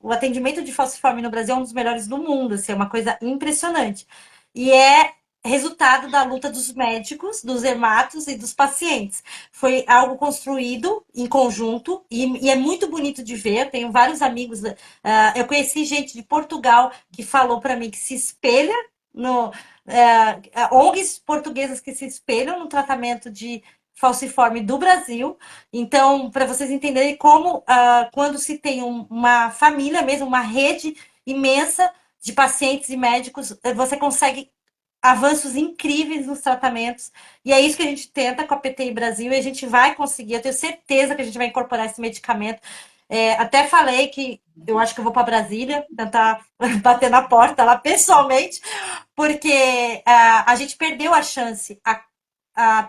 o atendimento de falciforme no Brasil é um dos melhores do mundo, assim, é uma coisa impressionante. E é resultado da luta dos médicos, dos hematos e dos pacientes. Foi algo construído em conjunto e é muito bonito de ver. Eu tenho vários amigos, eu conheci gente de Portugal que falou para mim que se espelha no, ONGs portuguesas que se espelham no tratamento de falciforme do Brasil. Então, para vocês entenderem como, quando se tem uma família mesmo, uma rede imensa de pacientes e médicos, você consegue avanços incríveis nos tratamentos. E é isso que a gente tenta com a PTI Brasil e a gente vai conseguir. Eu tenho certeza que a gente vai incorporar esse medicamento. Até falei que eu acho que eu vou para Brasília tentar bater na porta lá pessoalmente, porque a gente perdeu a chance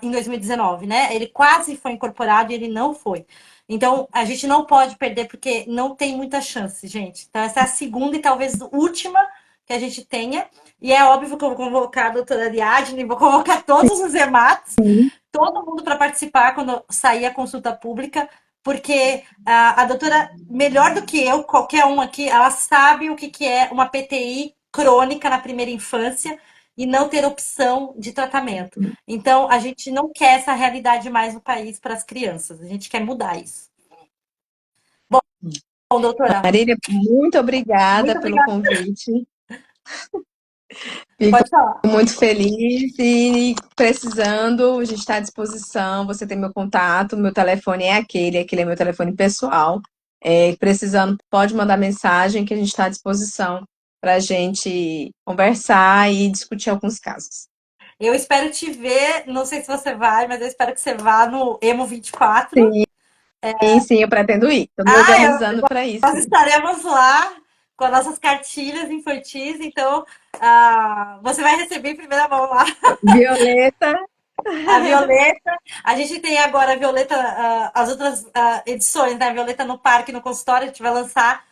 em 2019, né? Ele quase foi incorporado e ele não foi. Então, a gente não pode perder porque não tem muita chance, gente. Então, essa é a segunda e talvez última que a gente tenha. E é óbvio que eu vou convocar a doutora Ariadne, vou convocar todos os hematos, todo mundo para participar quando sair a consulta pública, porque a doutora, melhor do que eu, qualquer um aqui, ela sabe o que é uma PTI crônica na primeira infância e não ter opção de tratamento. Então, a gente não quer essa realidade mais no país para as crianças. A gente quer mudar isso. Bom, doutora, Marília, muito muito obrigada pelo obrigada. convite. Fico Pode falar. muito feliz e precisando, a gente está à disposição. Você tem meu contato, meu telefone é aquele é meu telefone pessoal. Precisando, pode mandar mensagem que a gente está à disposição para a gente conversar e discutir alguns casos. Eu espero te ver, não sei se você vai, mas eu espero que você vá no Emo 24. Sim, sim, eu pretendo ir. Estou me organizando para isso. Nós estaremos lá com as nossas cartilhas infantis, então você vai receber em primeira mão lá Violeta, a Violeta. A gente tem agora a Violeta, as outras edições, né? A Violeta no Parque, no consultório, a gente vai lançar,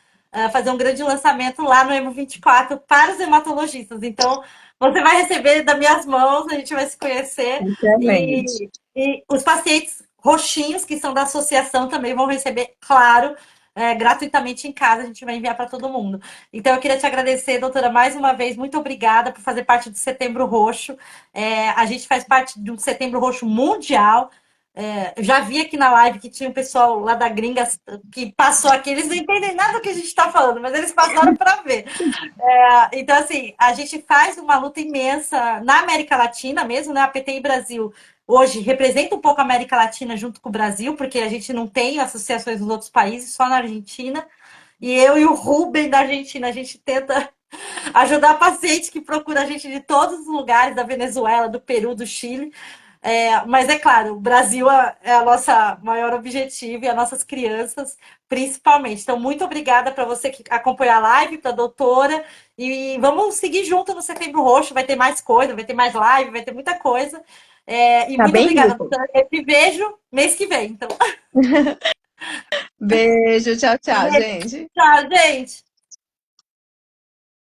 fazer um grande lançamento lá no Emo 24 para os hematologistas. Então, você vai receber das minhas mãos, a gente vai se conhecer excelente. e os pacientes roxinhos, que são da associação, também vão receber, claro, gratuitamente em casa, a gente vai enviar para todo mundo. Então, eu queria te agradecer, doutora, mais uma vez, muito obrigada por fazer parte do Setembro Roxo. A gente faz parte de um Setembro Roxo mundial. Eu já vi aqui na live que tinha um pessoal lá da gringa que passou aqui, eles não entendem nada do que a gente está falando, mas eles passaram para ver. Então, assim, a gente faz uma luta imensa na América Latina mesmo, né? A PTI Brasil hoje representa um pouco a América Latina junto com o Brasil, porque a gente não tem associações nos outros países, só na Argentina. E eu e o Ruben da Argentina, a gente tenta Ajudar paciente que procura a gente de todos os lugares, da Venezuela, do Peru, do Chile. Mas é claro, o Brasil é a nossa maior objetivo e as nossas crianças, principalmente. Então, muito obrigada para você que acompanhou a live, para a doutora. E vamos seguir junto no Setembro Roxo. Vai ter mais coisa, vai ter mais live, vai ter muita coisa. E Tá muito bem, obrigada, Rita? doutora. Eu te vejo mês que vem. Então, Beijo, tchau, tchau, beijo. gente. Tchau, gente.